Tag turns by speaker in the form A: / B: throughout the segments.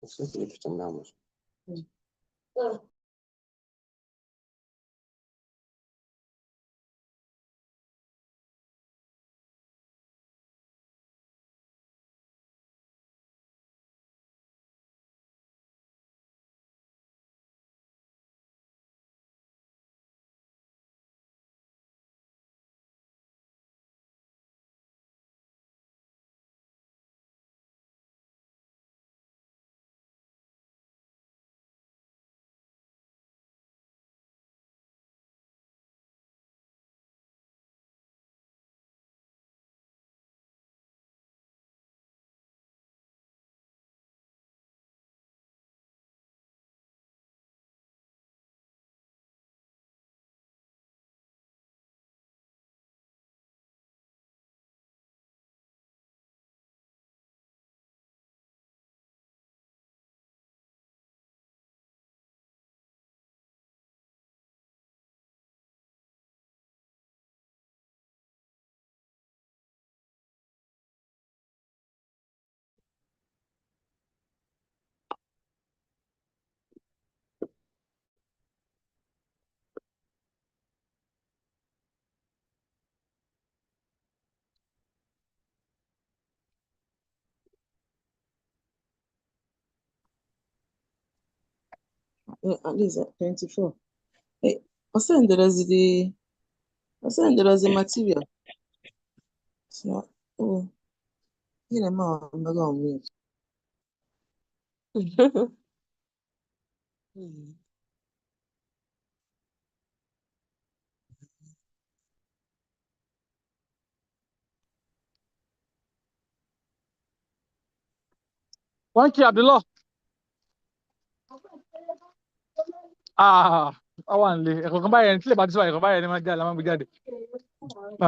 A: Sisi tuchangamos.
B: At least 24. Hey, I send the material. So, oh, I'm not on mute.
C: One key, Abdullah. Awanli. Eko kambaya ni kile badiswa eko kambaya ni majala mambo jadi.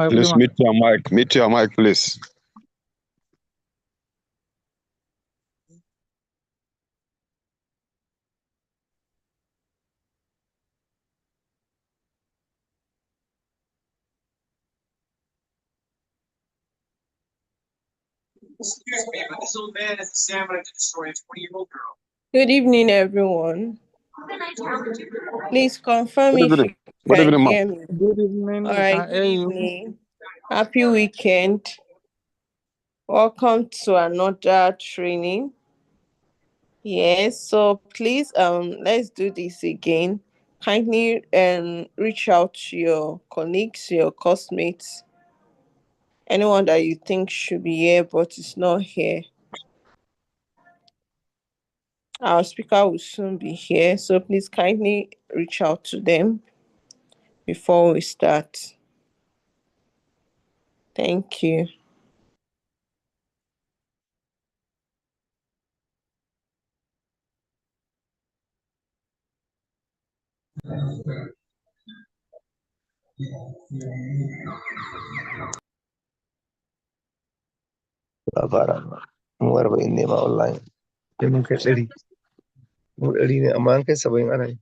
D: Please meet your mic. Meet your mic, please.
E: Excuse me, but this old man has the stamina to destroy a 20-year-old girl.
F: Good evening, everyone. Please confirm
D: Good
F: if
D: evening.
F: you
D: Good
F: can
D: evening, ma'am.
F: hear me.
C: Good evening.
F: All right, good evening. Happy weekend. Welcome to another training. Yes, so please let's do this again. Kindly reach out to your colleagues, your classmates, anyone that you think should be here but is not here. Our speaker will soon be here, so please kindly reach out to them before we start. Thank you.
A: Muar ba inni ma online. Sai mun kai 100. Mu 100 ne amma an kai 70 ana yi.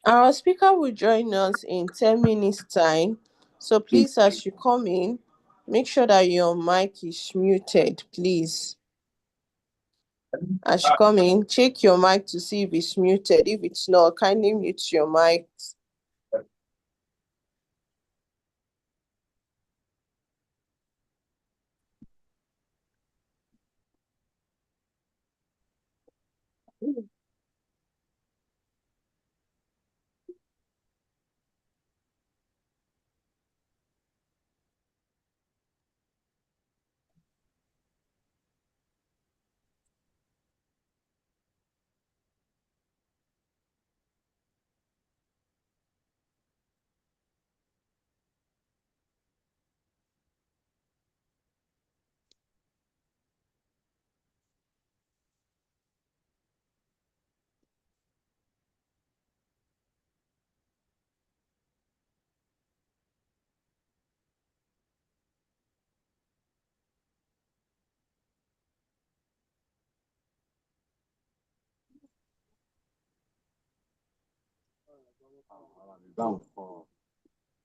F: Our speaker will join us in 10 minutes time. So please, as you come in, make sure that your mic is muted, please. As you come in, check your mic to see if it's muted. If it's not, kindly mute your mic.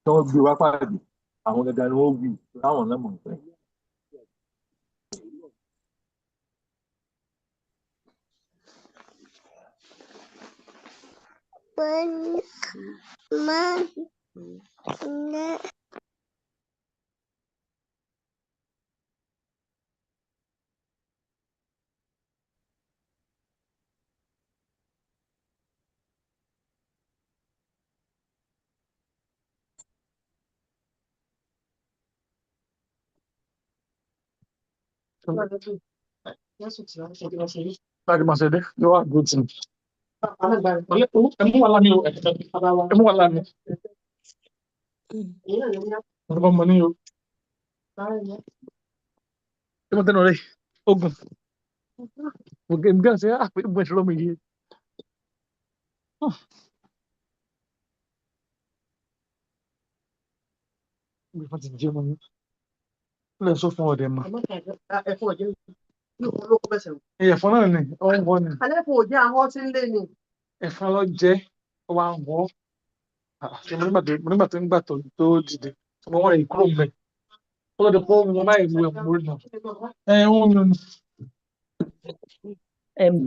C: Tí wọ́n gbé wá pàdé, àwọn gẹ́gẹ́ ni wọ́n wí láwọn náà mọ̀ pé. Láti máa ṣe dé, yóò wá gbó tì. Ẹ mú wà lámì o, ẹ mú wà lámì. Ọ̀rọ̀ bá mọ ní o. Ṣé mo tẹ́nu rẹ̀? Ogun. Ogun mi gán ṣe àpè ìbọn ìṣòro mi yìí. Mi ò ti jẹ́ mọ́ ní. Ó lè sọ fún ọdẹ mọ́. Ẹ̀fọn náà ni, ọ ń wọ́ ni. Ẹ̀fọn lọ jẹ́, ọ wá ń wọ́. Nígbà tó ń gbà tó dìde, mo wọ́n rẹ̀ kúrò mẹ́. Ó lọ́dọ̀ pé mo máa ń wo ẹ̀mú rí náà. Wọ́n mi ò ní.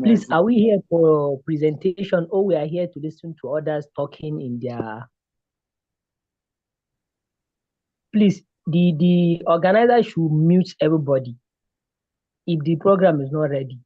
G: Please, are we here for presentation or we are here to listen to others talking in their... Please, the organizer should mute everybody if the program is not ready.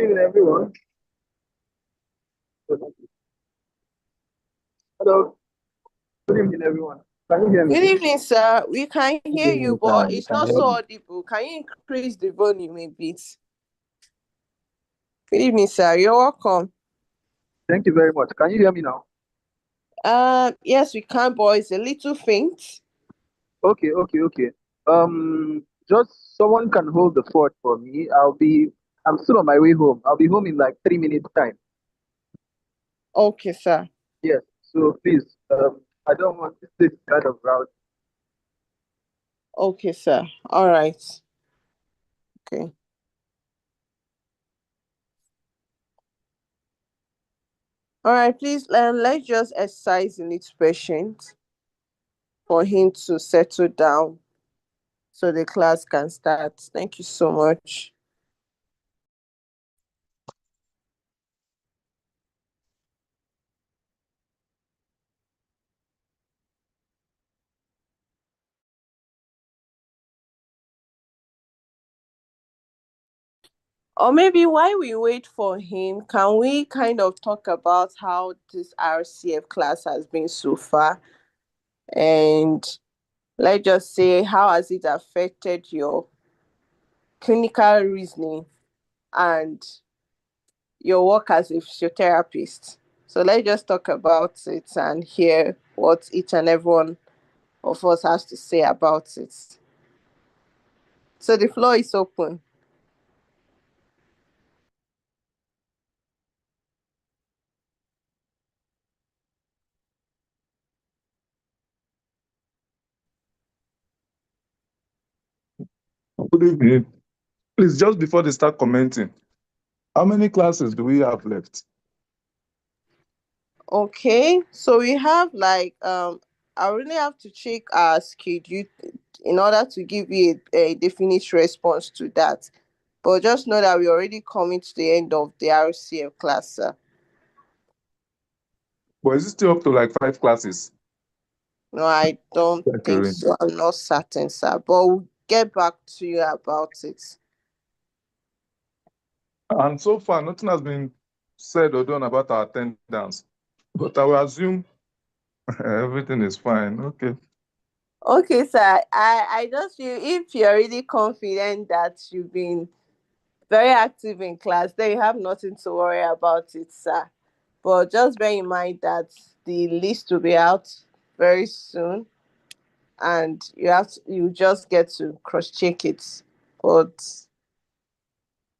H: evening, everyone. Hello. Good evening, everyone. Can you hear me?
F: Good evening, sir. We can
A: Good
F: hear you,
A: evening, sir.
F: but
A: We
F: it's
A: can
F: not
A: hear
F: so
A: you.
F: audible. Can you increase the volume a bit? Good evening, sir. You're welcome.
H: Thank you very much. Can you hear me now?
F: Yes, we can, but it's a little faint.
H: Okay. Just someone can hold the fort for me. I'm still on my way home. I'll be home in like 3 minutes time.
F: Okay, sir.
H: Yes. So please, I don't want this kind of route.
F: Okay, sir. All right. Okay. All right, please, let's just exercise in each patient for him to settle down so the class can start. Thank you so much. Or maybe while we wait for him, can we kind of talk about how this RCF class has been so far? And let's just say, how has it affected your clinical reasoning and your work as a physiotherapist? So let's just talk about it and hear what each and every one of us has to say about it. So the floor is open.
C: Good evening. Please, just before they start commenting, how many classes do we have left?
F: Okay, so we have like I really have to check our schedule in order to give you a definite response to that. But just know that we're already coming to the end of the RCF class, sir.
C: But is it still up to like 5 classes?
F: No, I don't
C: Like a
F: think
C: range.
F: so. I'm not certain, sir. But we'll get back to you about it.
C: And so far, nothing has been said or done about our attendance. But I will assume everything is fine. Okay.
F: Okay, sir. I just feel if you're really confident that you've been very active in class, then you have nothing to worry about it, sir. But just bear in mind that the list will be out very soon, and you just get to cross check it. But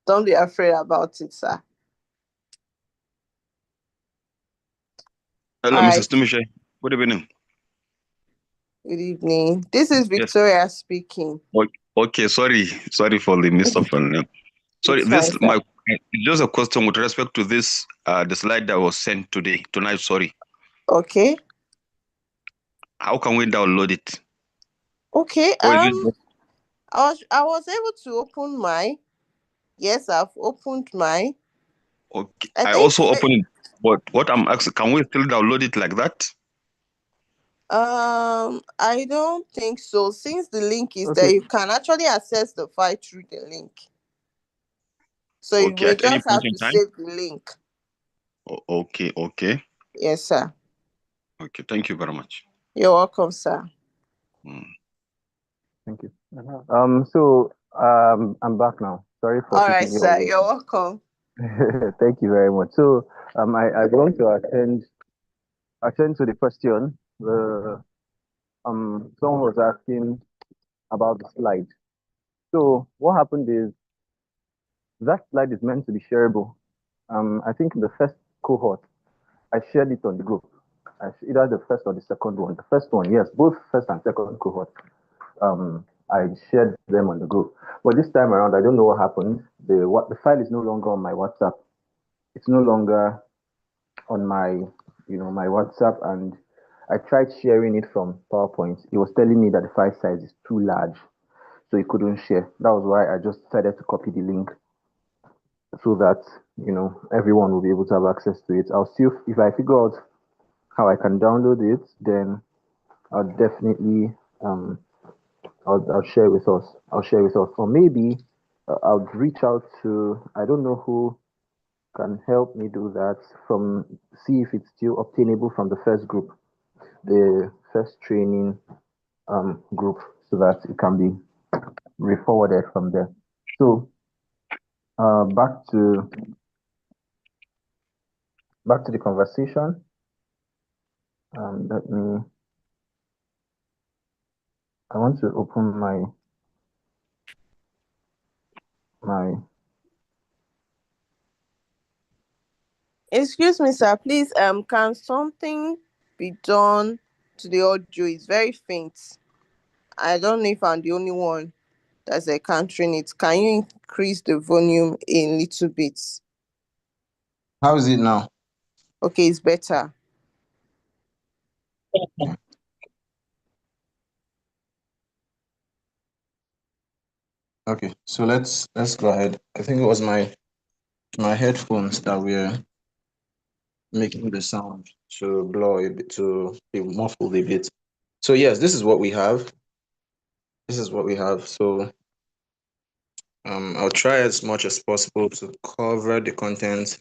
F: don't be afraid about it, sir.
D: Hello,
F: All
D: Mrs.
F: right.
D: Tumishe. Good evening.
F: Good evening. This is
D: Yes.
F: Victoria speaking.
D: Okay. Sorry for the mix up. Sorry.
F: It's fine,
D: This
F: sir.
D: just a question with respect to this. The slide that was sent tonight. Sorry.
F: Okay.
D: How can we download it?
F: Okay.
D: Or is it
F: I was able to open mine. Yes, I've opened mine.
D: okay?
F: I
D: I
F: think
D: also open it. But what I'm asking, can we still download it like that?
F: I don't think so. Since the link is there,
H: Okay.
F: you can actually access the file through the link. So you
D: Okay.
F: may
D: At any
F: just
D: point
F: have
D: in
F: to
D: time.
F: save the link.
D: Okay.
F: Yes, sir.
D: Okay. Thank you very much.
F: You're welcome, sir.
D: Mm.
H: Thank you. So I'm back now. Sorry for
F: All right,
H: keeping you all
F: sir. You're
H: waiting.
F: welcome.
H: Thank you very much. So I want to attend to the question. Someone was asking about the slide. So what happened is that slide is meant to be shareable. I think in the first cohort, I shared it on the group. Either the first or the second one. The first one, yes, both first and second cohort. I shared them on the group. But this time around, I don't know what happened. The file is no longer on my WhatsApp. It's no longer on my WhatsApp, and I tried sharing it from PowerPoint. It was telling me that the file size is too large, so it couldn't share. That was why I just decided to copy the link so that everyone will be able to have access to it. I'll see if I figure out how I can download it, then I'll definitely I'll share with us. Or maybe I'll reach out to, I don't know who can help me do that from see if it's still obtainable from the first group, the first training group, so that it can be re-forwarded from there. So back to the conversation. Let me. I want to open my.
F: Excuse me, sir. Please, can something be done to the audio? It's very faint. I don't know if I'm the only one that's encountering it. Can you increase the volume a little bit?
H: How is it now?
F: Okay, it's better.
H: Okay, so let's go ahead. I think it was my headphones that were making the sound to blow a bit, to be muffled a bit. So yes, this is what we have. This is what we have. So I'll try as much as possible to cover the content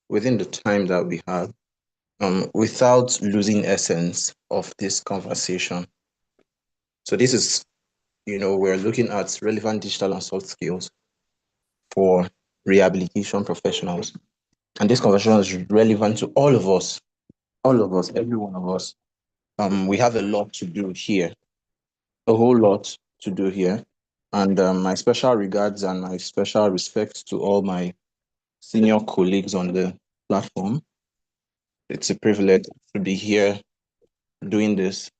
H: within the time that we have, without losing essence of this conversation. So this is, we're looking at relevant digital and soft skills for rehabilitation professionals. And this conversation is relevant to all of us, every one of us. We have a lot to do here, a whole lot to do here. And my special regards and my special respect to all my senior colleagues on the platform. It's a privilege to be here doing this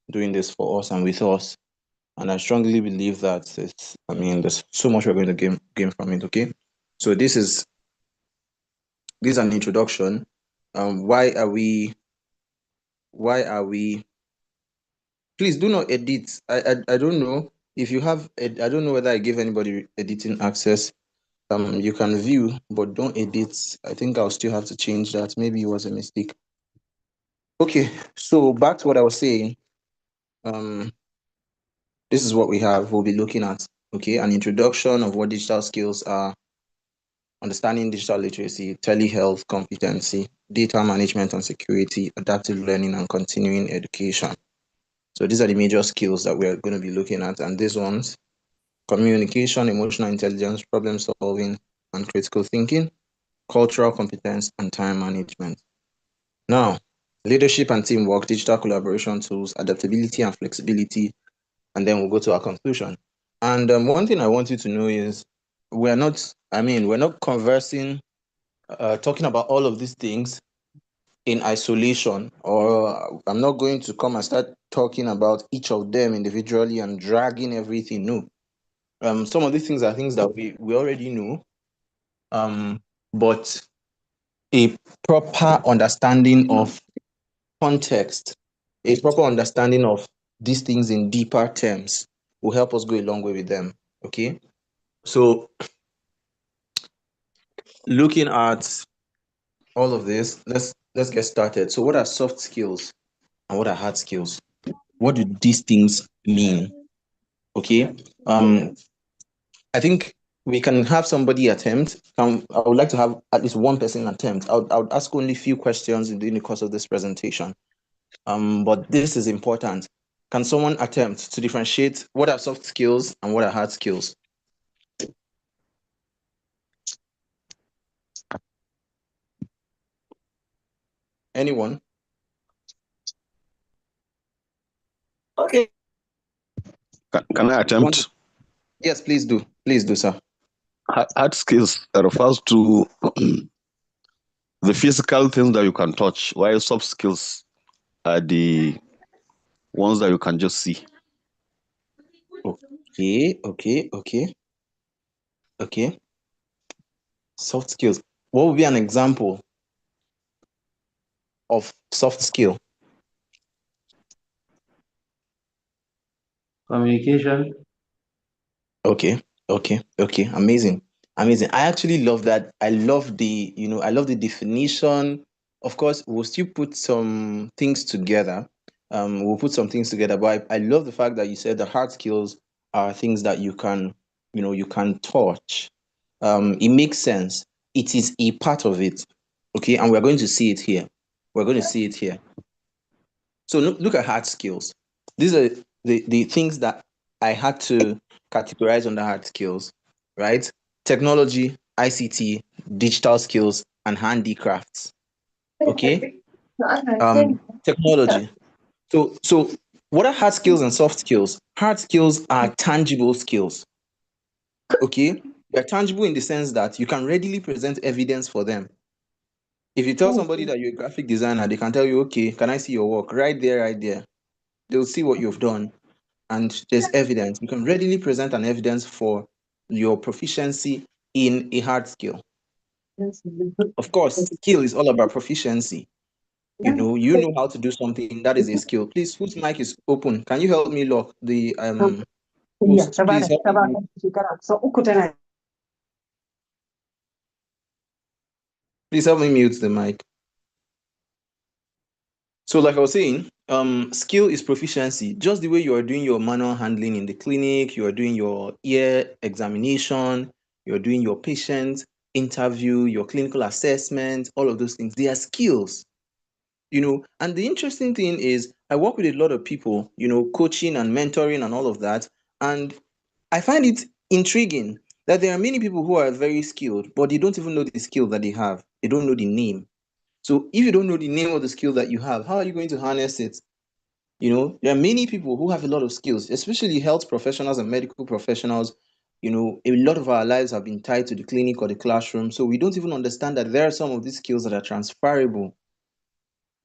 H: for us and with us. And I strongly believe that there's so much we're going to gain from it, okay? So this is an introduction. Why are we please do not edit. I don't know if you have I don't know whether I gave anybody editing access. You can view, but don't edit. I think I'll still have to change that. Maybe it was a mistake. Okay, so back to what I was saying. This is what we have. We'll be looking at, okay, an introduction of what digital skills are, understanding digital literacy, telehealth competency, data management and security, adaptive learning, and continuing education. So these are the major skills that we're going to be looking at. And these ones: communication, emotional intelligence, problem solving, and critical thinking, cultural competence, and time management. Now, leadership and teamwork, digital collaboration tools, adaptability and flexibility, and then we'll go to our conclusion. And one thing I want you to know is we're not conversing, talking about all of these things in isolation, or I'm not going to come and start talking about each of them individually and dragging everything. No. Some of these things are things that we already know, but a proper understanding of context, a proper understanding of these things in deeper terms will help us go a long way with them. Okay, so looking at all of this, let's get started. So what are soft skills and what are hard skills? What do these things mean? Okay, I think we can have somebody attempt. I would like to have at least one person attempt. I would ask only a few questions during the course of this presentation. But this is important. Can someone attempt to differentiate what are soft skills and what are hard skills? Anyone?
F: Okay.
D: Can I attempt?
H: Yes, please do. Please do, sir.
D: Hard skills refers to the physical things that you can touch, while soft skills are the ones that you can just see.
H: Okay. Soft skills. What would be an example of soft skill?
I: Communication.
H: Okay. Amazing. I actually love that. I love the definition. Of course, we'll still put some things together. But I love the fact that you said the hard skills are things that you can touch. It makes sense.
I: it is a part of it. Okay, and we're going to see it here. We're going to see it here. So look at hard skills. These are the things that I had to categorize under hard skills, right? Technology, ICT, digital skills, and handicrafts. Okay. Technology. So what are hard skills and soft skills? Hard skills are tangible skills. Okay. They're tangible in the sense that you can readily present evidence for them. If you tell somebody that you're a graphic designer, they can tell you, okay, can I see your work? Right there, right there. They'll see what you've done. And there's evidence. You can readily present an evidence for your proficiency in a hard skill. Of course, skill is all about proficiency. You know how to do something, that is a skill. Please, whose mic is open? Can you help me lock the host? Please help me. Please help me mute the mic. So, like I was saying, skill is proficiency. Just the way you are doing your manual handling in the clinic, you are doing your ear examination, you're doing your patient interview, your clinical assessment, all of those things. They are skills. And the interesting thing is, I work with a lot of people, coaching and mentoring and all of that. And I find it intriguing that there are many people who are very skilled, but they don't even know the skill that they have. They don't know the name. So if you don't know the name of the skill that you have, how are you going to harness it? There are many people who have a lot of skills, especially health professionals and medical professionals. A lot of our lives have been tied to the clinic or the classroom. So we don't even understand that there are some of these skills that are transferable.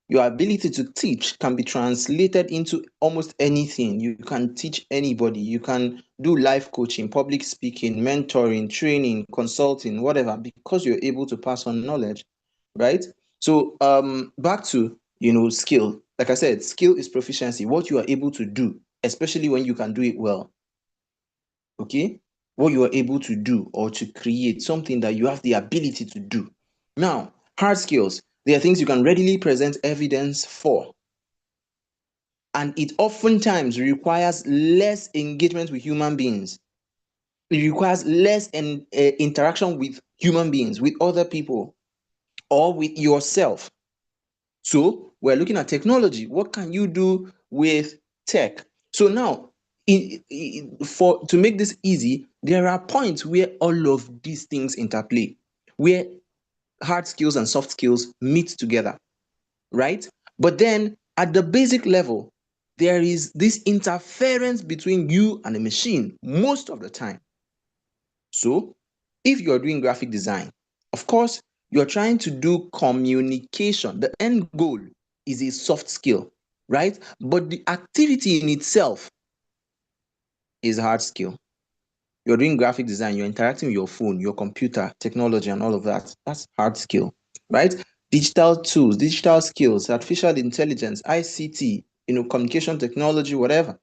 I: Your ability to teach can be translated into almost anything. You can teach anybody. You can do life coaching, public speaking, mentoring, training, consulting, whatever, because you're able to pass on knowledge, right? So back to skill. Like I said, skill is proficiency, what you are able to do, especially when you can do it well. Okay? What you are able to do or to create, something that you have the ability to do. Now, hard skills, they are things you can readily present evidence for. And it oftentimes requires less engagement with human beings. It requires less interaction with human beings, with other people, or with yourself. So we're looking at technology. What can you do with tech? So now, to make this easy, there are points where all of these things interplay, where hard skills and soft skills meet together, right? But then at the basic level, there is this interference between you and the machine most of the time. So if you're doing graphic design, of course, you're trying to do communication. The end goal is a soft skill, right? But the activity in itself is a hard skill. You're doing graphic design, you're interacting with your phone, your computer, technology, and all of that. That's hard skill, right? Digital tools, digital skills, artificial intelligence, ICT, communication technology, whatever,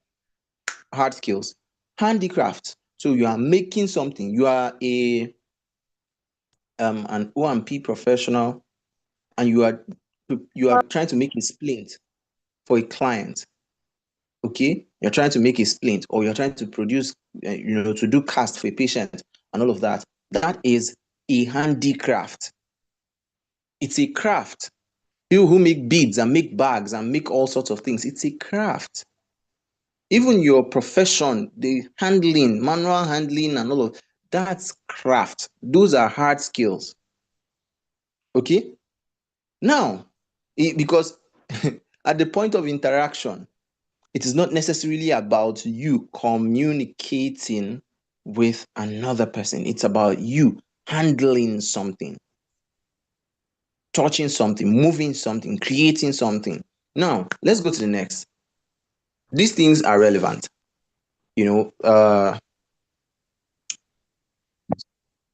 I: hard skills. Handicraft. So you are making something. You are an O&P professional, and you are trying to make a splint for a client. Okay, you're trying to make a splint, or you're trying to produce, to do cast for a patient and all of that. That is a handicraft. It's a craft. People who make beads and make bags and make all sorts of things, it's a craft. Even your profession, the handling, manual handling and all of that's craft. Those are hard skills. Okay? Now, because at the point of interaction, it is not necessarily about you communicating with another person. It's about you handling something, touching something, moving something, creating something. Now, let's go to the next. These things are relevant.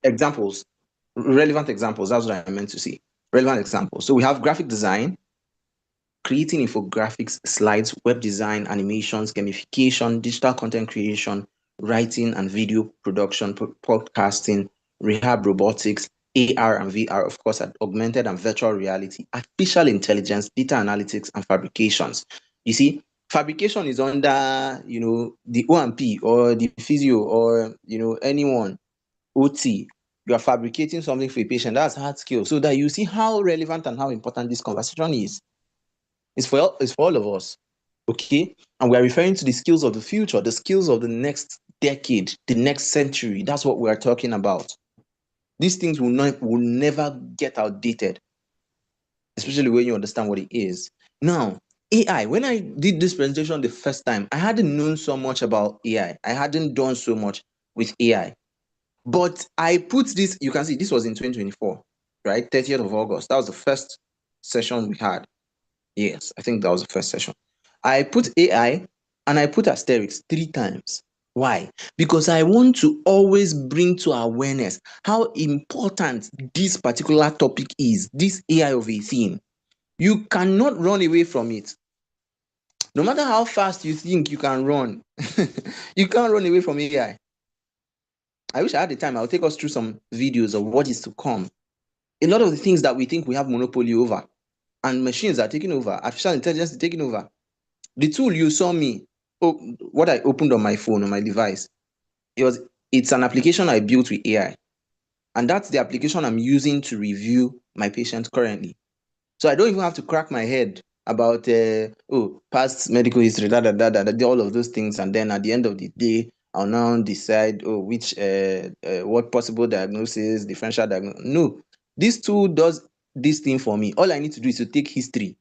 I: Examples, relevant examples. That's what I meant to say. Relevant examples. So we have graphic design, creating infographics, slides, web design, animations, gamification, digital content creation, writing and video production, podcasting, rehab robotics, AR and VR, of course, augmented and virtual reality, artificial intelligence, data analytics, and fabrications. You see, fabrication is under, the O&P or the physio or, anyone, OT. you are fabricating something for a patient. That's hard skill. So that you see how relevant and how important this conversation is. It's for all of us. Okay? And we are referring to the skills of the future, the skills of the next decade, the next century. That's what we are talking about. These things will never get outdated, especially when you understand what it is. Now, AI, when I did this presentation the first time, I hadn't known so much about AI. I hadn't done so much with AI. But I put this, you can see this was in 2024, right? 30th of August. That was the first session we had. Yes, I think that was the first session. I put AI and I put asterisks 3 times. Why? Because I want to always bring to awareness how important this particular topic is, this AI of a thing. You cannot run away from it. No matter how fast you think you can run, you can't run away from AI. I wish I had the time. I'll take us through some videos of what is to come. A lot of the things that we think we have monopoly over, and machines are taking over, artificial intelligence is taking over. The tool you saw me, what I opened on my phone, on my device, it's an application I built with AI. And that's the application I'm using to review my patients currently. So I don't even have to crack my head about past medical history, all of those things. And then at the end of the day, I'll now decide which what possible diagnosis, differential diagnosis. No, this tool does this thing for me. All I need to do is to take history.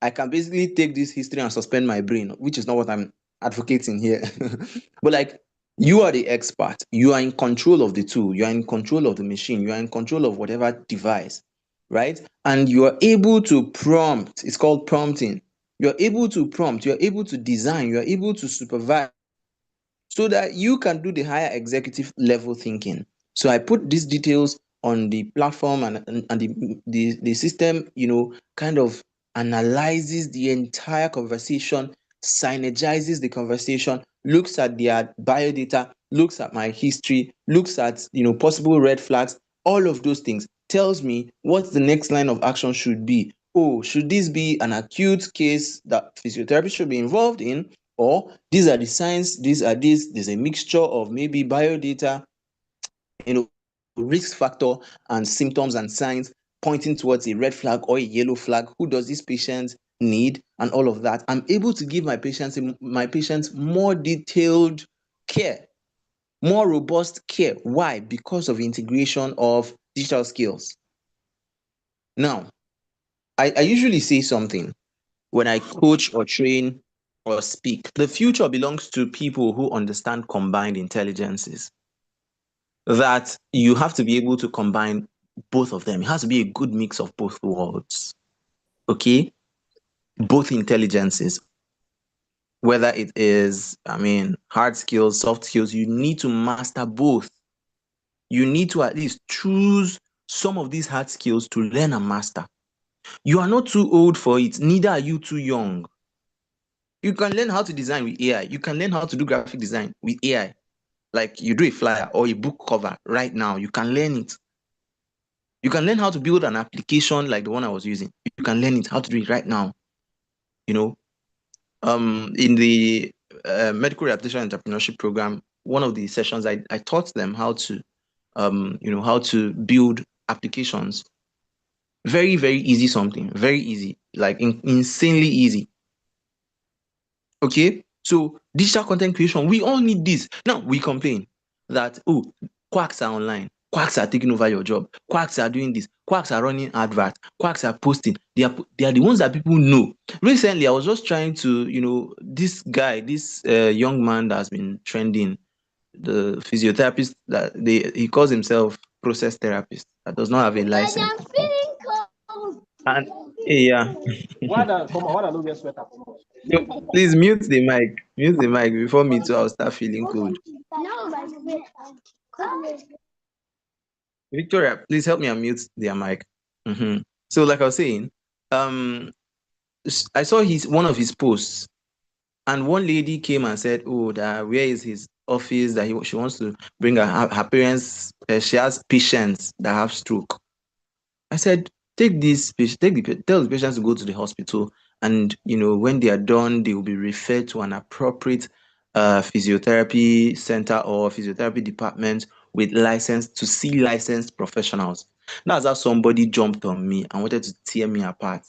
I: I can basically take this history and suspend my brain, which is not what I'm advocating here. But like, you are the expert. You are in control of the tool. You are in control of the machine. You are in control of whatever device, right? And you are able to prompt. It's called prompting. You're able to prompt. You're able to design. You're able to supervise so that you can do the higher executive level thinking. So I put these details on the platform, and the system, kind of analyzes the entire conversation, synergizes the conversation, looks at their biodata, looks at my history, looks at possible red flags, all of those things, tells me what the next line of action should be. Oh, should this be an acute case that physiotherapy should be involved in? Or these are the signs, there's a mixture of maybe biodata, risk factor and symptoms and signs pointing towards a red flag or a yellow flag. Who does this patient need? And all of that. I'm able to give my patients more detailed care, more robust care. Why? Because of integration of digital skills. Now, I usually say something when I coach or train or speak. The future belongs to people who understand combined intelligences. That you have to be able to combine both of them. It has to be a good mix of both worlds. Okay? Both intelligences. Whether it is, hard skills, soft skills, you need to master both. You need to at least choose some of these hard skills to learn and master. You are not too old for it, neither are you too young. You can learn how to design with AI. You can learn how to do graphic design with AI. Like you do a flyer or a book cover right now, you can learn it. You can learn how to build an application like the one I was using. You can learn it, how to do it right now. In the medical rehabilitation entrepreneurship program, one of the sessions I taught them how to, how to build applications. Very, very easy something, very easy, like insanely easy. Okay, so digital content creation, we all need this. Now we complain that quacks are online, quacks are taking over your job, quacks are doing this, quacks are running adverts, quacks are posting. They are the ones that people know. Recently, I was just trying to, this guy, this young man that has been trending, the physiotherapist he calls himself process therapist that does not have a license. And yeah.
C: Come on, why don't get sweater?
I: So please mute the mic. Mute the mic before me too. I'll start feeling cold. Victoria, please help me unmute their mic. So, like I was saying, I saw one of his posts, and one lady came and said, "Oh, where is his office? That she wants to bring her parents. She has patients that have stroke." I said, "Take this patient, tell the patients to go to the hospital, and when they are done, they will be referred to an appropriate physiotherapy center or physiotherapy department with licensed to see licensed professionals. That's how somebody jumped on me and wanted to tear me apart.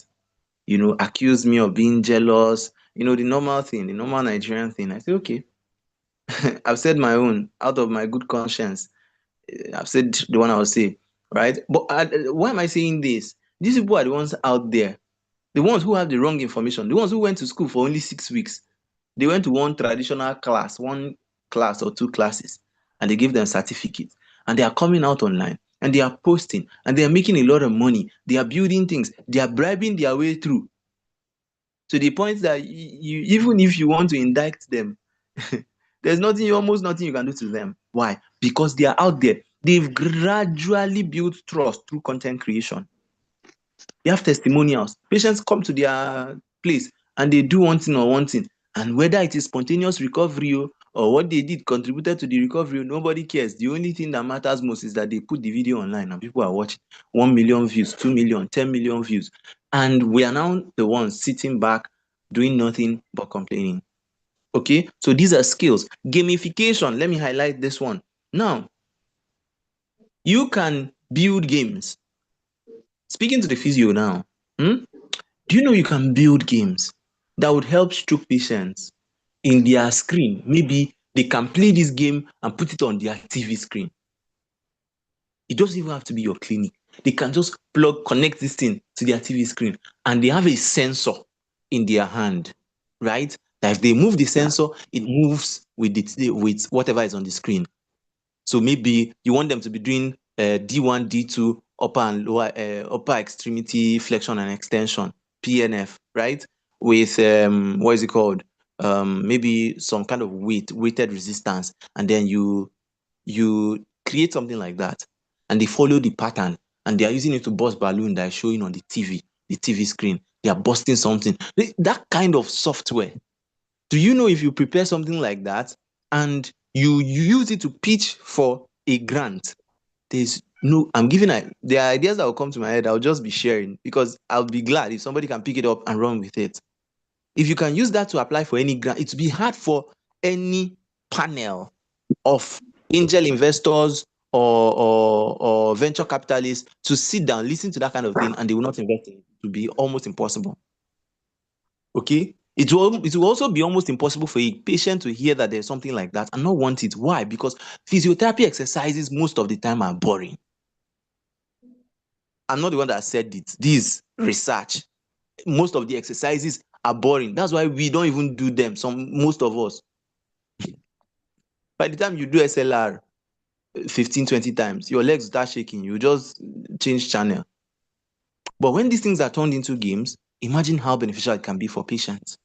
I: Accused me of being jealous, the normal thing, the normal Nigerian thing. I said, okay, I've said my own out of my good conscience. I've said the one I will say, right? But why am I saying this? These people are the ones out there, the ones who have the wrong information, the ones who went to school for only 6 weeks. They went to one traditional class, one class or two classes, and they give them certificates. And they are coming out online and they are posting and they are making a lot of money. They are building things. They are bribing their way through to the point that even if you want to indict them, there's almost nothing you can do to them. Why? Because they are out there. They've gradually built trust through content creation. They have testimonials. Patients come to their place and they do one thing or one thing. And whether it is spontaneous recovery or what they did contributed to the recovery, nobody cares. The only thing that matters most is that they put the video online and people are watching. 1 million views, 2 million, 10 million views. And we are now the ones sitting back, doing nothing but complaining. Okay, so these are skills. Gamification, let me highlight this one. Now, you can build games. Speaking to the physio now, do you know you can build games that would help stroke patients in their screen? Maybe they can play this game and put it on their TV screen. It doesn't even have to be your clinic. They can just connect this thing to their TV screen and they have a sensor in their hand, right? That if they move the sensor, it moves with whatever is on the screen. So maybe you want them to be doing D1, D2, upper and lower, upper extremity flexion and extension, PNF, right? With what is it called? Maybe some kind of weighted resistance, and then you create something like that, and they follow the pattern, and they are using it to burst balloon that is showing on the TV screen. They are busting something. That kind of software. Do you know if you prepare something like that and you use it to pitch for a grant, there's no, there are ideas that will come to my head. I'll just be sharing because I'll be glad if somebody can pick it up and run with it. If you can use that to apply for any grant, it will be hard for any panel of angel investors or venture capitalists to sit down, listen to that kind of thing, and they will not invest in it. It will be almost impossible. Okay? It will also be almost impossible for a patient to hear that there's something like that and not want it. Why? Because physiotherapy exercises most of the time are boring. I'm not the one that said it. This research, most of the exercises are boring. That's why we don't even do them. Most of us. By the time you do SLR 15, 20 times, your legs start shaking. You just change channel. But when these things are turned into games, imagine how beneficial it can be for patients.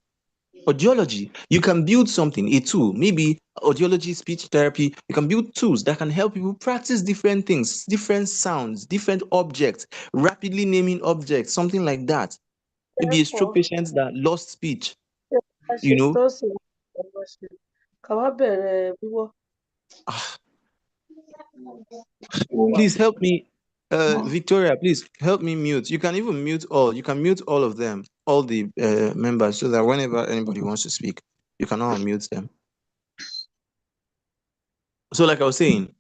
I: Audiology, you can build something, a tool, maybe audiology, speech therapy. You can build tools that can help people practice different things, different sounds, different objects, rapidly naming objects, something like that. Maybe a stroke
J: Therefore,
I: patient that lost speech,
J: a
I: you
J: ṣe
I: know.
J: tó sì ọmọ ṣe ká wá bẹ̀rẹ̀ wíwọ́.
I: Ah, please help me. Victoria, please help me mute. You can even mute all. You can mute all of them, all the members, so that whenever anybody wants to speak, you can all mute them. So, like I was saying,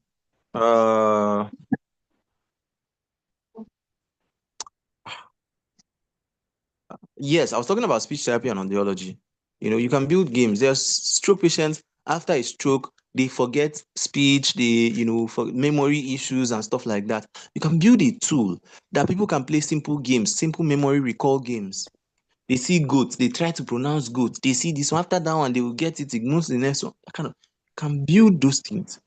I: yes, I was talking about speech therapy and audiology. You can build games. There's stroke patients after a stroke, they forget speech, they, for memory issues and stuff like that. You can build a tool that people can play simple games, simple memory recall games. They see goats, they try to pronounce goats. They see this one, after that one, they will get it, ignore the next one. Kind of can build those things.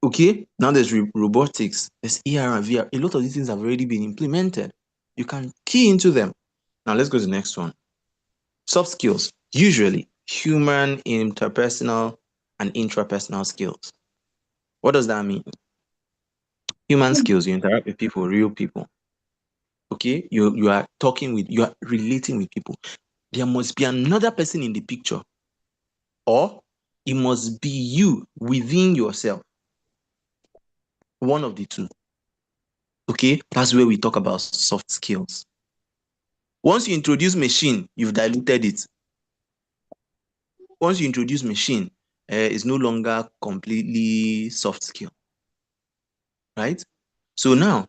I: Okay, now there's robotics, there's ER and VR. A lot of these things have already been implemented. You can key into them. Now let's go to the next one. Soft skills, usually human, interpersonal, and intrapersonal skills. What does that mean? Human skills, you interact with people, real people. Okay, you are you are relating with people. There must be another person in the picture, or it must be you within yourself. One of the two. Okay, that's where we talk about soft skills. Once you introduce machine, you've diluted it. Once you introduce machine, is no longer completely soft skill, right? So now,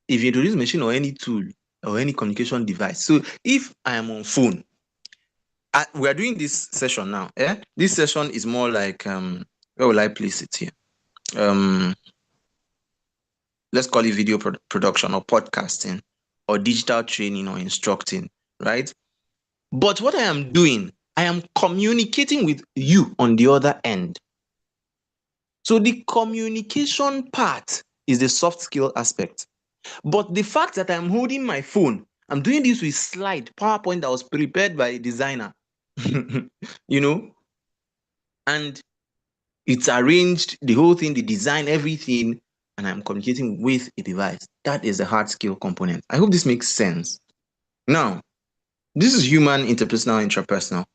I: if you introduce machine or any tool or any communication device, so if I am on phone, we are doing this session now. This session is more like where will I place it here? Let's call it video production or podcasting or digital training or instructing, right? But what I am doing, I am communicating with you on the other end. So the communication part is the soft skill aspect. But the fact that I'm holding my phone, I'm doing this with slide, PowerPoint that was prepared by a designer, you know, and it's arranged, the whole thing, the design, everything, and I'm communicating with a device. That is the hard skill component. I hope this makes sense. Now, this is human, interpersonal, intrapersonal.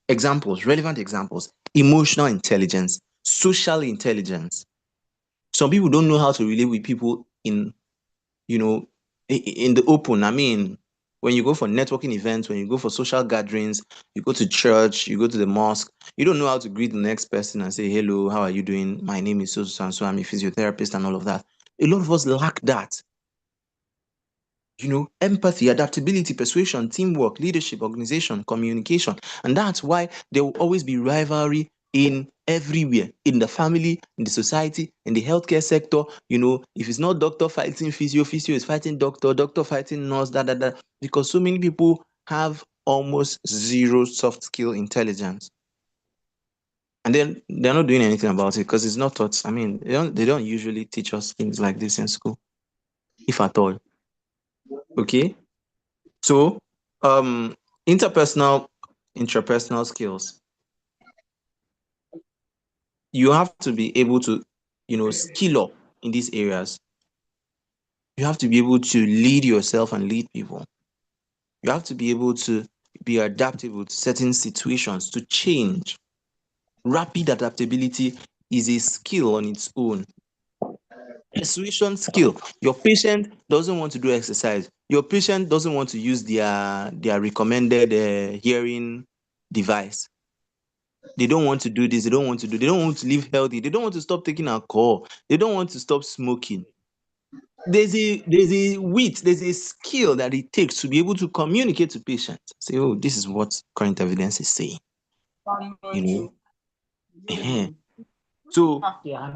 I: Examples, relevant examples: emotional intelligence, social intelligence. Some people don't know how to relate with people in, in the open. I mean, when you go for networking events, when you go for social gatherings, you go to church, you go to the mosque, you don't know how to greet the next person and say, hello, how are you doing? My name is so and so, I'm a physiotherapist and all of that. A lot of us lack that. Empathy, adaptability, persuasion, teamwork, leadership, organization, communication. And that's why there will always be rivalry in everywhere, in the family, in the society, in the healthcare sector. If it's not doctor fighting physio, physio is fighting doctor, doctor fighting nurse, because so many people have almost zero soft skill intelligence. And then they're not doing anything about it because it's not taught. I mean, they don't usually teach us things like this in school, if at all. Okay. So, interpersonal, intrapersonal skills. You have to be able to, skill up in these areas. You have to be able to lead yourself and lead people. You have to be able to be adaptable to certain situations, to change. Rapid adaptability is a skill on its own. Persuasion skill. Your patient doesn't want to do exercise. Your patient doesn't want to use their recommended hearing device. They don't want to do this. They don't want to live healthy. They don't want to stop taking alcohol. They don't want to stop smoking. There's a skill that it takes to be able to communicate to patients. Say, oh, this is what current evidence is saying. Ehen. So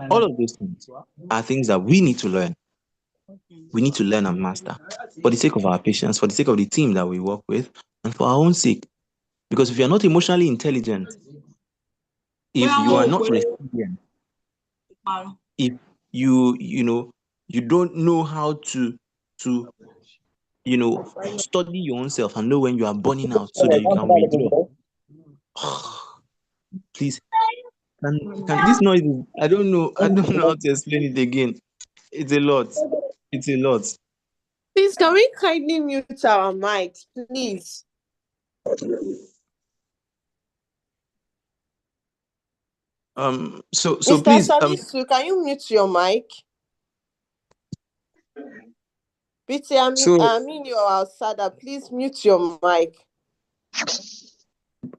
I: all of those things are things that we need to learn. We need to learn and master for the sake of our patients, for the sake of the team that we work with, and for our own sake. Because if you're not emotionally intelligent, if you are not resilient, if you don't know how to study your own self and know when you are burning out so that you can withdraw. Please, can this noise I don't know how to explain it again. It's a lot. It's a lot.
F: Please, can we kindly mute our mics, please?
I: So
F: Mr.
I: please
F: Salisu, can you mute your mic? Peter, I mean you're outside. Please mute your mic.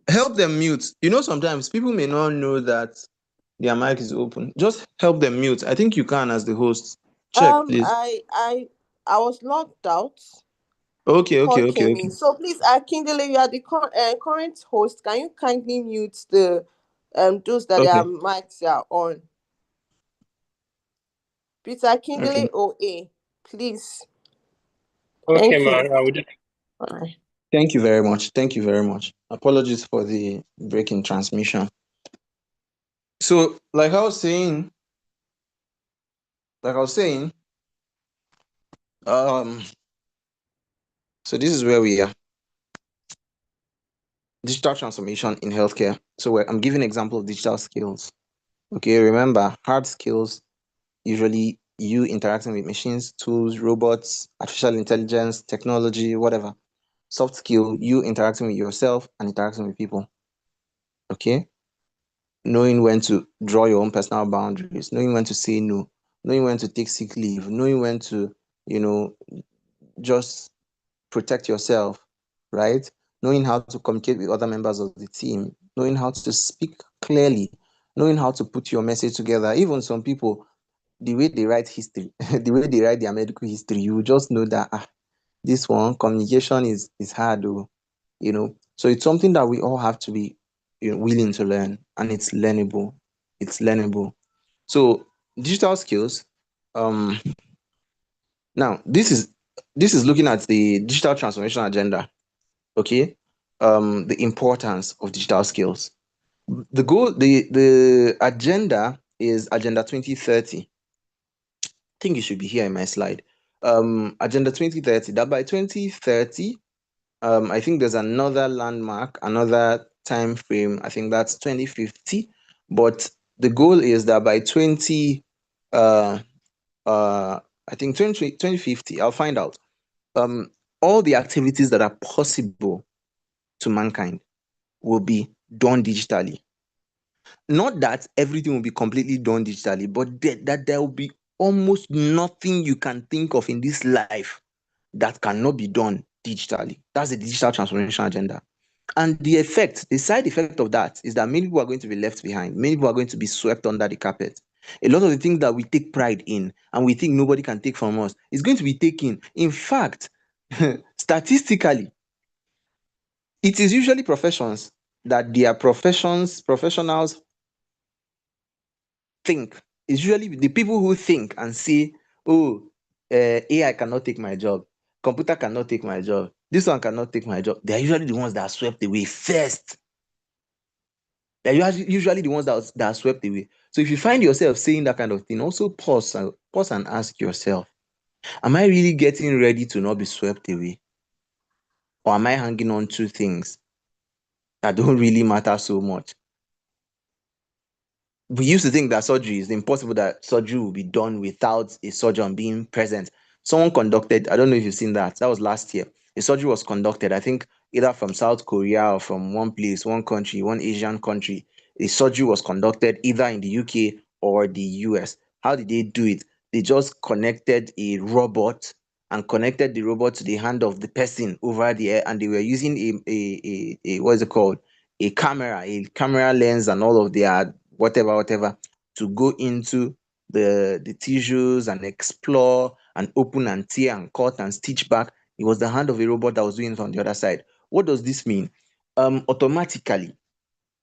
I: help them mute. Sometimes people may not know that their mic is open. Just help them mute. I think you can as the host. Check, please.
F: I was locked out.
I: Okay.
F: Call came in. So please, Akindele, you are the current host. Can you kindly mute the those that their mics are on? Peter Akindele OA, please.
K: Okay,
F: Thank
K: man.
F: you.
K: I will just...
F: All right.
I: Thank you very much. Thank you very much. Apologies for the break in transmission. So, like I was saying, so this is where we are. Digital transformation in healthcare. So I'm giving an example of digital skills. Okay, remember, hard skills, usually you interacting with machines, tools, robots, artificial intelligence, technology, whatever. Soft skill, you interacting with yourself and interacting with people. Okay? Knowing when to draw your own personal boundaries, knowing when to say no, knowing when to take sick leave, knowing when to, just protect yourself, right? Knowing how to communicate with other members of the team, knowing how to speak clearly, knowing how to put your message together. Even some people, the way they write history, the way they write their medical history, you just know that this one communication is hard, you know. So it's something that we all have to be, willing to learn, and it's learnable. It's learnable. So digital skills. Um, Now this is looking at the digital transformation agenda. Okay, the importance of digital skills. The agenda is Agenda 2030. I think it should be here in my slide. Agenda 2030. That by 2030, I think there's another landmark, another time frame. I think that's 2050. But the goal is that by 20, I think 2050, I'll find out. All the activities that are possible to mankind will be done digitally. Not that everything will be completely done digitally, but that there will be almost nothing you can think of in this life that cannot be done digitally. That's the digital transformation agenda. And the side effect of that is that many people are going to be left behind. Many people are going to be swept under the carpet. A lot of the things that we take pride in and we think nobody can take from us is going to be taken. In fact, statistically, it is usually professions that their professionals think. It's usually the people who think and say, oh, AI cannot take my job, computer cannot take my job, this one cannot take my job. They're usually the ones that are swept away first. They're usually the ones that are swept away. So if you find yourself saying that kind of thing, also pause and ask yourself, am I really getting ready to not be swept away? Or am I hanging on to things that don't really matter so much? We used to think that surgery is impossible, that surgery will be done without a surgeon being present. Someone conducted, I don't know if you've seen that was last year. A surgery was conducted, I think either from South Korea or from one place, one country, one Asian country. A surgery was conducted either in the UK or the US. How did they do it? They just connected a robot and connected the robot to the hand of the person over there, and they were using a what is it called? A camera lens and all of their whatever to go into the tissues and explore and open and tear and cut and stitch back. It was the hand of a robot that was doing it on the other side. What does this mean? Automatically,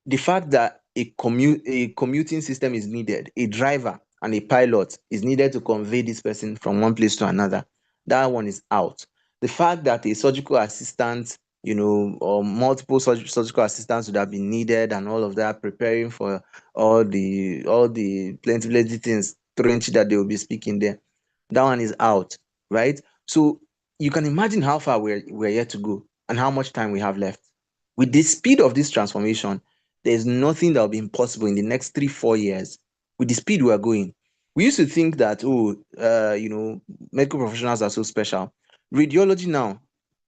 I: the fact that a commuting system is needed, a driver and a pilot is needed to convey this person from one place to another, that one is out. The fact that a surgical assistant, or multiple surgical assistants would have been needed and all of that, preparing for all the plenty things trench that they will be speaking there, that one is out, right? So you can imagine how far we're yet to go and how much time we have left. With the speed of this transformation, there's nothing that will be impossible in the next 3-4 years. With the speed we are going, we used to think that, medical professionals are so special. Radiology now,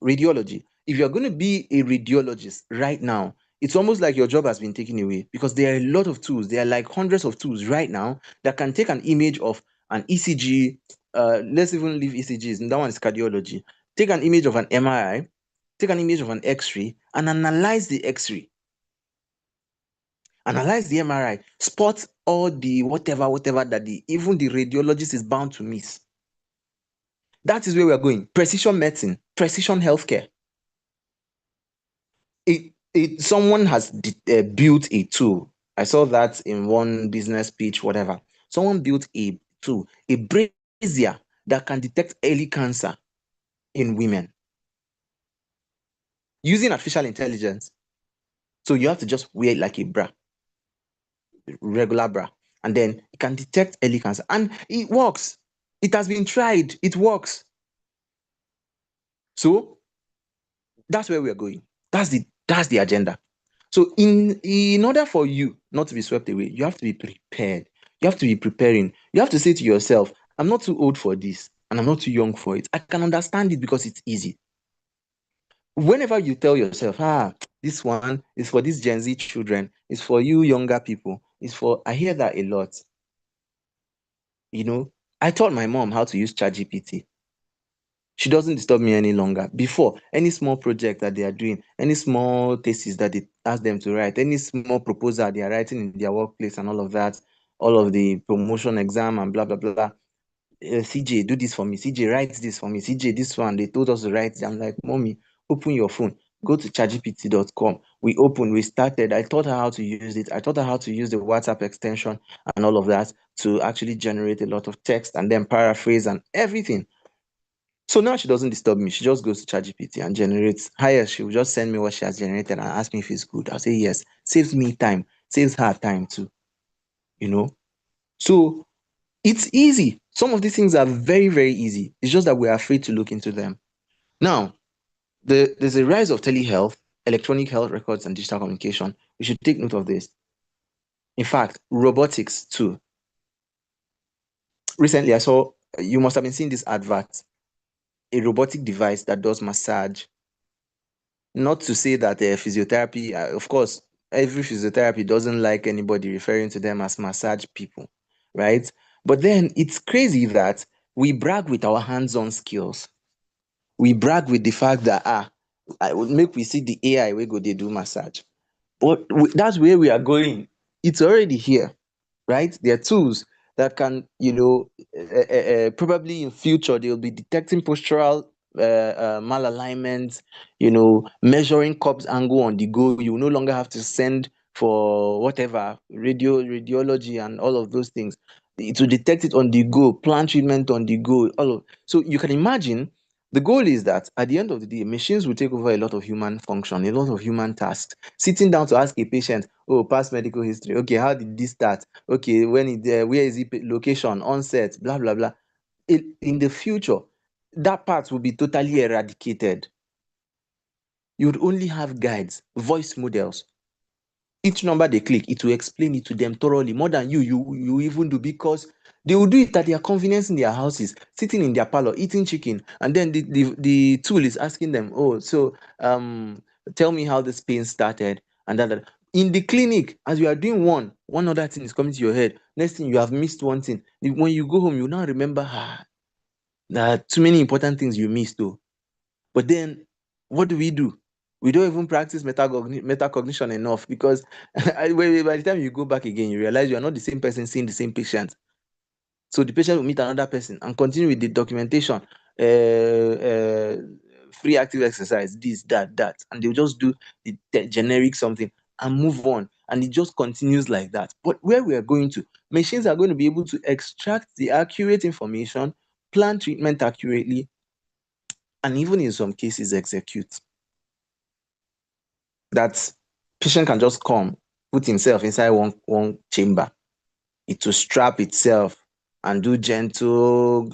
I: radiology. If you're going to be a radiologist right now, it's almost like your job has been taken away, because there are a lot of tools. There are like hundreds of tools right now that can take an image of an ECG. Let's even leave ECGs, and that one is cardiology. Take an image of an MRI, take an image of an X-ray, and analyze the X-ray. Analyze the MRI, spot all the whatever that even the radiologist is bound to miss. That is where we are going. Precision medicine, precision healthcare. Someone has built a tool. I saw that in one business pitch, whatever. Someone built a tool, a brazier that can detect early cancer in women using artificial intelligence. So you have to just wear it like a bra, regular bra, and then it can detect early cancer, and it works. It has been tried. It works. So that's where we are going. That's the agenda. So in order for you not to be swept away, you have to be prepared. You have to be preparing. You have to say to yourself, I'm not too old for this, and I'm not too young for it. I can understand it because it's easy. Whenever you tell yourself, this one is for these Gen Z children, it's for you younger people, I hear that a lot. I taught my mom how to use ChatGPT. She doesn't disturb me any longer. Before, any small project that they are doing, any small thesis that they ask them to write, any small proposal they are writing in their workplace and all of that, all of the promotion exam and blah, blah, blah. CJ, do this for me. CJ, write this for me. CJ, this one, they told us to write. I'm like, Mommy, open your phone. Go to chatgpt.com. We opened, we started. I taught her how to use it. I taught her how to use the WhatsApp extension and all of that to actually generate a lot of text and then paraphrase and everything. So now she doesn't disturb me. She just goes to ChatGPT and generates. Higher, she will just send me what she has generated and ask me if it's good. I'll say yes. Saves me time. Saves her time too. You know? So it's easy. Some of these things are very, very easy. It's just that we're afraid to look into them. Now, there's a rise of telehealth, electronic health records, and digital communication. We should take note of this. In fact, robotics too. Recently, I saw, you must have been seeing this advert, a robotic device that does massage. Not to say that physiotherapy, of course, every physiotherapy doesn't like anybody referring to them as massage people, right? But then it's crazy that we brag with our hands-on skills. We brag with the fact that, I would make we see the AI we go they do massage. But that's where we are going. It's already here, right? There are tools that can, probably in future they'll be detecting postural malalignment, measuring cups angle on the go. You no longer have to send for whatever radiology and all of those things. It will detect it on the go, plan treatment on the go. So you can imagine the goal is that at the end of the day, machines will take over a lot of human function, a lot of human tasks. Sitting down to ask a patient, oh, past medical history. Okay, how did this start? Okay, when it where is it location, onset, blah blah blah. In the future, that part will be totally eradicated. You would only have guides, voice models. Each number they click, it will explain it to them thoroughly, more than you even do, because they will do it at their convenience in their houses, sitting in their parlor, eating chicken, and then the tool is asking them, oh, so tell me how this pain started, and that. In the clinic, as you are doing one other thing is coming to your head. Next thing, you have missed one thing. When you go home, you now remember, there are too many important things you missed, though. But then, what do? We don't even practice metacognition enough, because by the time you go back again, you realize you are not the same person seeing the same patient. So the patient will meet another person and continue with the documentation, free active exercise, this, that, and they'll just do the generic something and move on. And it just continues like that. But where we are going to, machines are going to be able to extract the accurate information, plan treatment accurately, and even in some cases execute. That patient can just come, put himself inside one chamber. It will strap itself and do gentle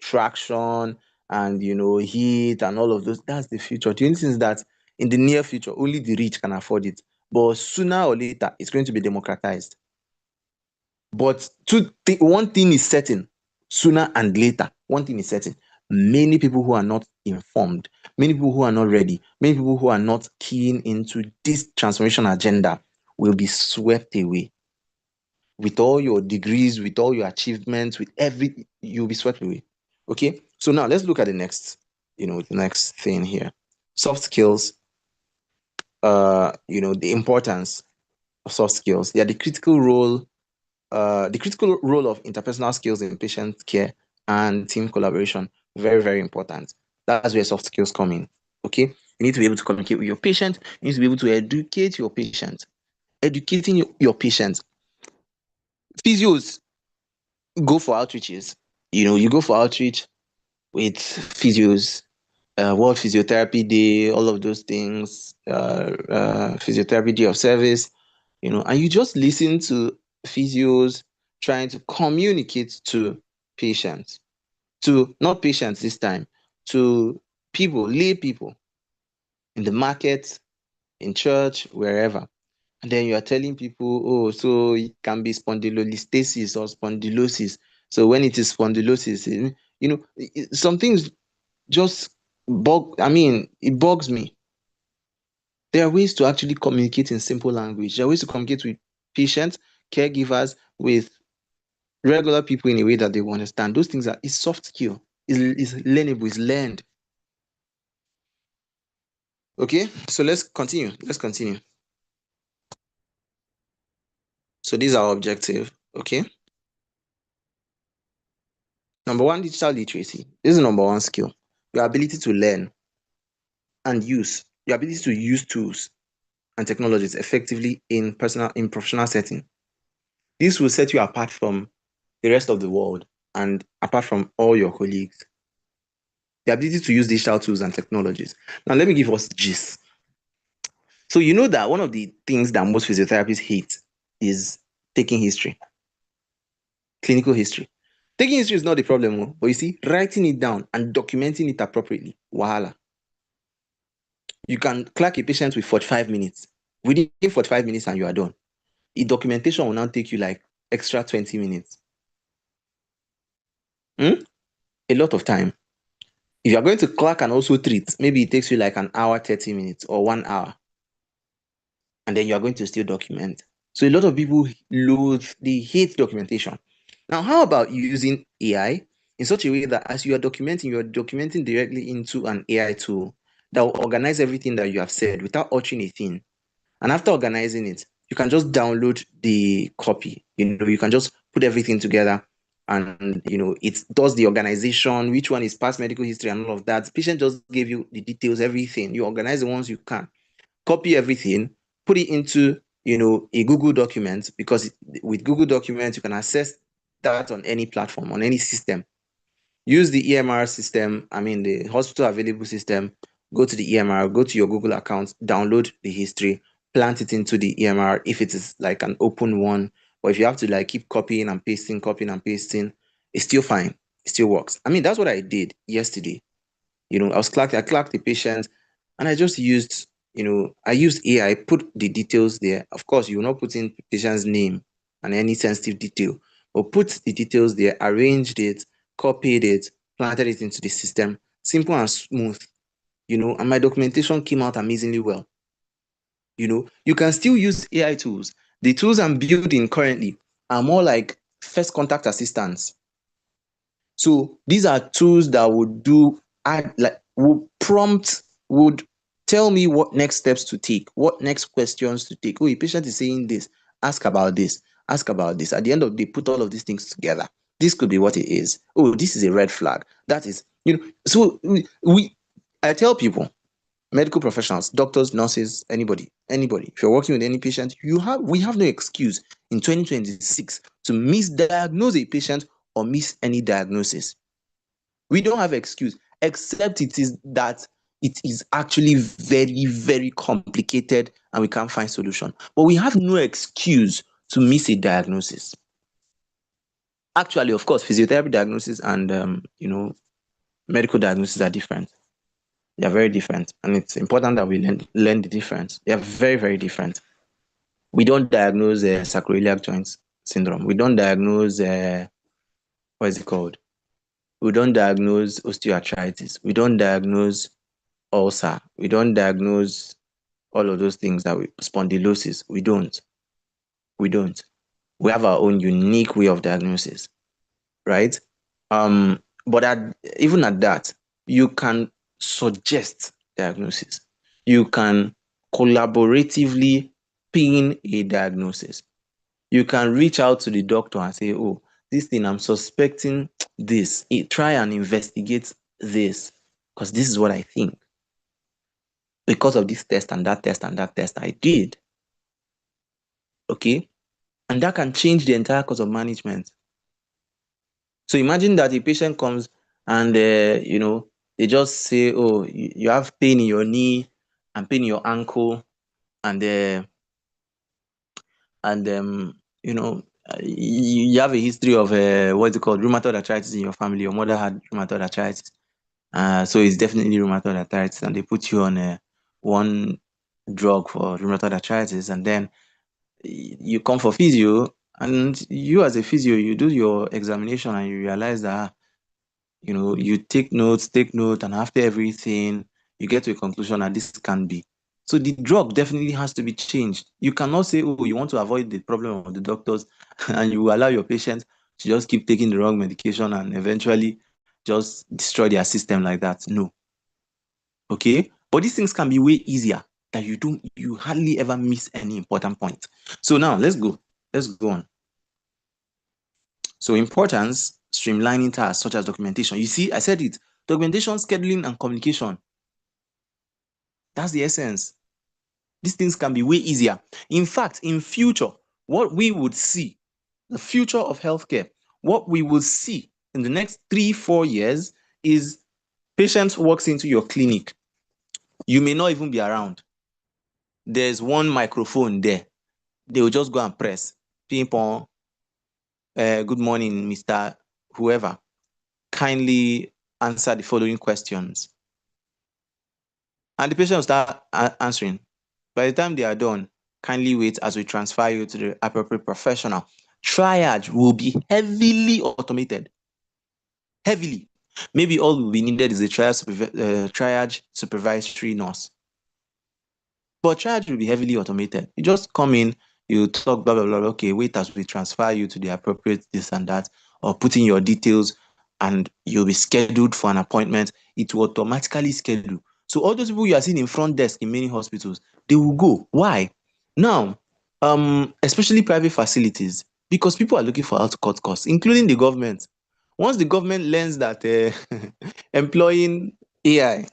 I: traction and heat and all of those. That's the future. The only thing is that in the near future, only the rich can afford it. But sooner or later, it's going to be democratized. But one thing is certain, sooner and later, one thing is certain. Many people who are not informed, many people who are not ready, many people who are not keen into this transformation agenda will be swept away. With all your degrees, with all your achievements, with everything, you'll be swept away. Okay, so now let's look at the next thing here. Soft skills, the importance of soft skills. They are the critical role of interpersonal skills in patient care and team collaboration. Very, very important. That's where soft skills come in. Okay, you need to be able to communicate with your patient. You need to be able to educate your patient. Educating your patient. Physios go for outreaches. You go for outreach with physios, World Physiotherapy Day, all of those things, Physiotherapy Day of Service, and you just listen to physios trying to communicate to patients, not patients this time, to people, lay people in the market, in church, wherever. And then you are telling people, oh, so it can be spondylolisthesis or spondylosis. So when it is spondylosis, some things just it bugs me. There are ways to actually communicate in simple language. There are ways to communicate with patients, caregivers, with regular people in a way that they will understand. Those things is soft skill. is learnable, is learned. Okay, so let's continue. So these are our objective. Okay. Number one, digital literacy. This is number one skill. Your ability to learn and use, your ability to use tools and technologies effectively in professional setting. This will set you apart from the rest of the world and apart from all your colleagues. The ability to use digital tools and technologies. Now, let me give us gist. So you know that one of the things that most physiotherapists hate is taking history, clinical history. Taking history is not the problem, but you see, writing it down and documenting it appropriately, wahala. You can clock a patient with 45 minutes. Within 45 minutes and you are done. The documentation will now take you like extra 20 minutes. A lot of time. If you are going to clock and also treat, maybe it takes you like an hour, 30 minutes or 1 hour. And then you are going to still document. So a lot of people they hate documentation. Now, how about using AI in such a way that as you are documenting directly into an AI tool that will organize everything that you have said without altering a thing. And after organizing it, you can just download the copy. You can just put everything together and, it does the organization, which one is past medical history and all of that. The patient just gave you the details, everything. You organize the ones you can. Copy everything, put it into, a Google document, because with Google Documents, you can access that on any platform, on any system. Use the EMR system, the hospital available system, go to the EMR, go to your Google account, download the history, plant it into the EMR if it is like an open one. Or if you have to like keep copying and pasting, it's still fine. It still works. That's what I did yesterday. I clocked the patient and I just used, I used AI, put the details there. Of course, you will not put in patient's name and any sensitive detail, but put the details there, arranged it, copied it, planted it into the system, simple and smooth, and my documentation came out amazingly well. You can still use AI tools. The tools I'm building currently are more like first contact assistance. So these are tools that would tell me what next steps to take, what next questions to take. Oh, a patient is saying this, ask about this, ask about this. At the end of the day, put all of these things together. This could be what it is. Oh, this is a red flag. That is, so I tell people, medical professionals, doctors, nurses, anybody, if you're working with any patient, we have no excuse in 2026 to misdiagnose a patient or miss any diagnosis. We don't have excuse, except it is actually very, very complicated and we can't find solution. But we have no excuse to miss a diagnosis. Actually, of course, physiotherapy diagnosis and medical diagnosis are different. They are very different, and it's important that we learn the difference. They are very, very different. We don't diagnose sacroiliac joint syndrome. We don't diagnose what is it called? We don't diagnose osteoarthritis. We don't diagnose ulcer. We don't diagnose all of those things spondylosis. We don't. We have our own unique way of diagnosis, right? But even at that, you can suggest diagnosis. You can collaboratively pin a diagnosis. You can reach out to the doctor and say, oh, this thing I'm suspecting this. Try and investigate this because this is what I think. Because of this test and that test and that test I did. Okay? And that can change the entire course of management. So imagine that a patient comes and, they just say, oh, you have pain in your knee and pain in your ankle and you have a history of what's it called, rheumatoid arthritis in your family. Your mother had rheumatoid arthritis, so it's definitely rheumatoid arthritis, and they put you on one drug for rheumatoid arthritis, and then you come for physio, and you as a physio, you do your examination and you realize that you take note, and after everything, you get to a conclusion that this can be. So the drug definitely has to be changed. You cannot say, oh, you want to avoid the problem of the doctors and you allow your patient to just keep taking the wrong medication and eventually just destroy their system like that. No. Okay? But these things can be way easier that you hardly ever miss any important point. So now let's go on. So importance, streamlining tasks such as documentation. You see, I said it, documentation, scheduling, and communication. That's the essence. These things can be way easier. In fact, in future, what we would see, the future of healthcare, what we will see in the next 3-4 years is patient walks into your clinic. You may not even be around. There's one microphone there. They will just go and press. Ping pong. Good morning, Mr. Whoever. Kindly answer the following questions. And the patient will start answering. By the time they are done, kindly wait as we transfer you to the appropriate professional. Triage will be heavily automated. Heavily. Maybe all will be needed is a triage supervisory nurse. But triage will be heavily automated. You just come in, you talk, blah, blah, blah. Okay, wait as we transfer you to the appropriate this and that, or put in your details, and you'll be scheduled for an appointment. It will automatically schedule. So all those people you are seeing in front desk in many hospitals, they will go. Why? Now, especially private facilities, because people are looking for how to cut costs, including the government. Once the government learns that employing AI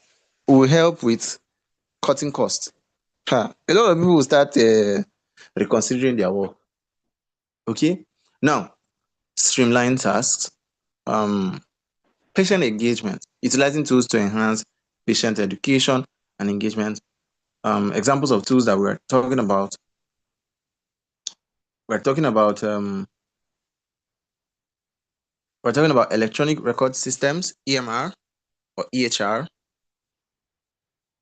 I: will help with cutting costs, a lot of people will start reconsidering their work. Okay? Now, streamline tasks, patient engagement, utilizing tools to enhance patient education and engagement. Examples of tools that we're talking about. We're talking about electronic record systems, EMR or EHR,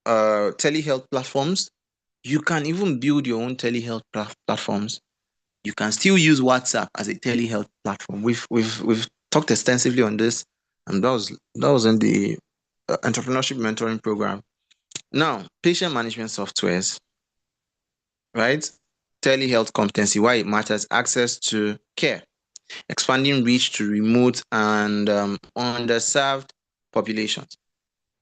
I: telehealth platforms. You can even build your own telehealth platforms. You can still use WhatsApp as a telehealth platform. We've talked extensively on this, and that was in the entrepreneurship mentoring program. Now, patient management softwares, right? Telehealth competency, why it matters, access to care, expanding reach to remote and underserved populations,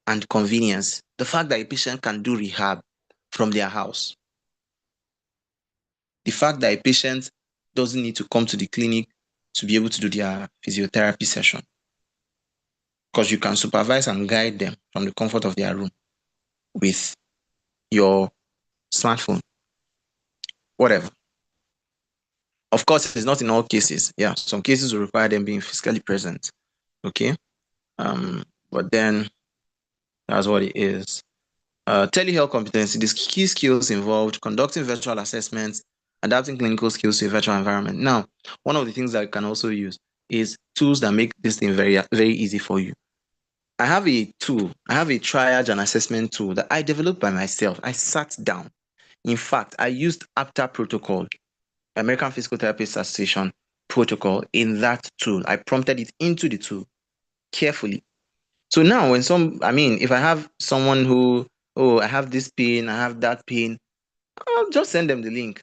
I: and convenience. The fact that a patient can do rehab from their house. The fact that a patient doesn't need to come to the clinic to be able to do their physiotherapy session, because you can supervise and guide them from the comfort of their room with your smartphone, whatever. Of course, it's not in all cases. Yeah, some cases will require them being physically present. Okay, but then that's what it is. Telehealth competency, these key skills involved conducting virtual assessments, adapting clinical skills to a virtual environment. Now, one of the things that you can also use is tools that make this thing very, very easy for you. I have a tool, I have a triage and assessment tool that I developed by myself. I sat down. In fact, I used APTA protocol, American Physical Therapists Association protocol in that tool. I prompted it into the tool carefully. So now if I have someone who, I have this pain, I have that pain, I'll just send them the link.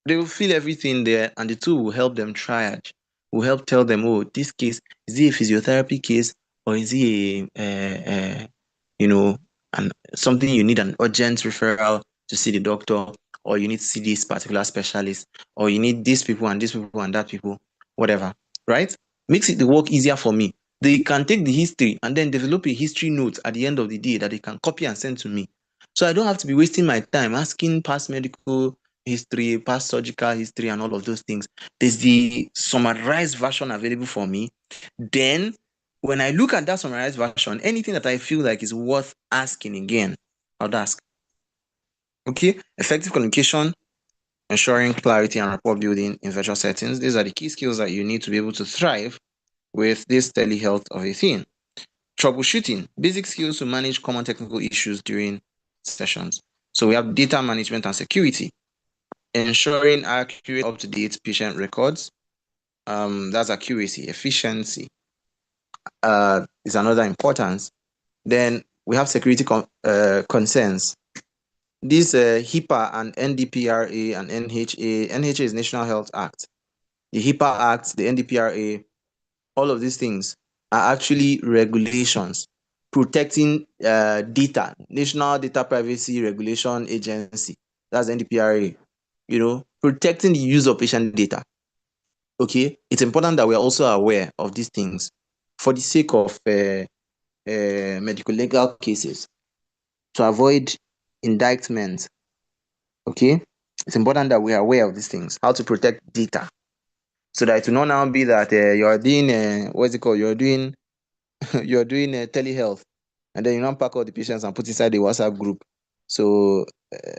I: They will fill everything there, and the tool will help them triage, will help tell them, this case, is it a physiotherapy case, or is it and something you need an urgent referral to see the doctor, or you need to see this particular specialist, or you need these people and that people, whatever, right? Makes it the work easier for me. They can take the history and then develop a history note at the end of the day that they can copy and send to me. So I don't have to be wasting my time asking past medical history, past surgical history, and all of those things. There's the summarized version available for me. Then when I look at that summarized version, anything that I feel like is worth asking again, I'll ask. Okay, effective communication, ensuring clarity and rapport building in virtual settings. These are the key skills that you need to be able to thrive with this telehealth of a thing. Troubleshooting, basic skills to manage common technical issues during sessions. So we have data management and security, ensuring accurate, up-to-date patient records. That's accuracy. Efficiency is another importance. Then we have security concerns. These HIPAA and NDPRA and NHA. NHA is National Health Act. The HIPAA Act, the NDPRA, all of these things are actually regulations protecting data. National Data Privacy Regulation Agency, that's NDPRA, protecting the use of patient data. Okay, it's important that we are also aware of these things for the sake of medical legal cases to avoid indictment. Okay, it's important that we are aware of these things, how to protect data, so that it will not now be that you are doing what's it called? You're doing you're doing telehealth, and then you now pack all the patients and put inside the WhatsApp group. So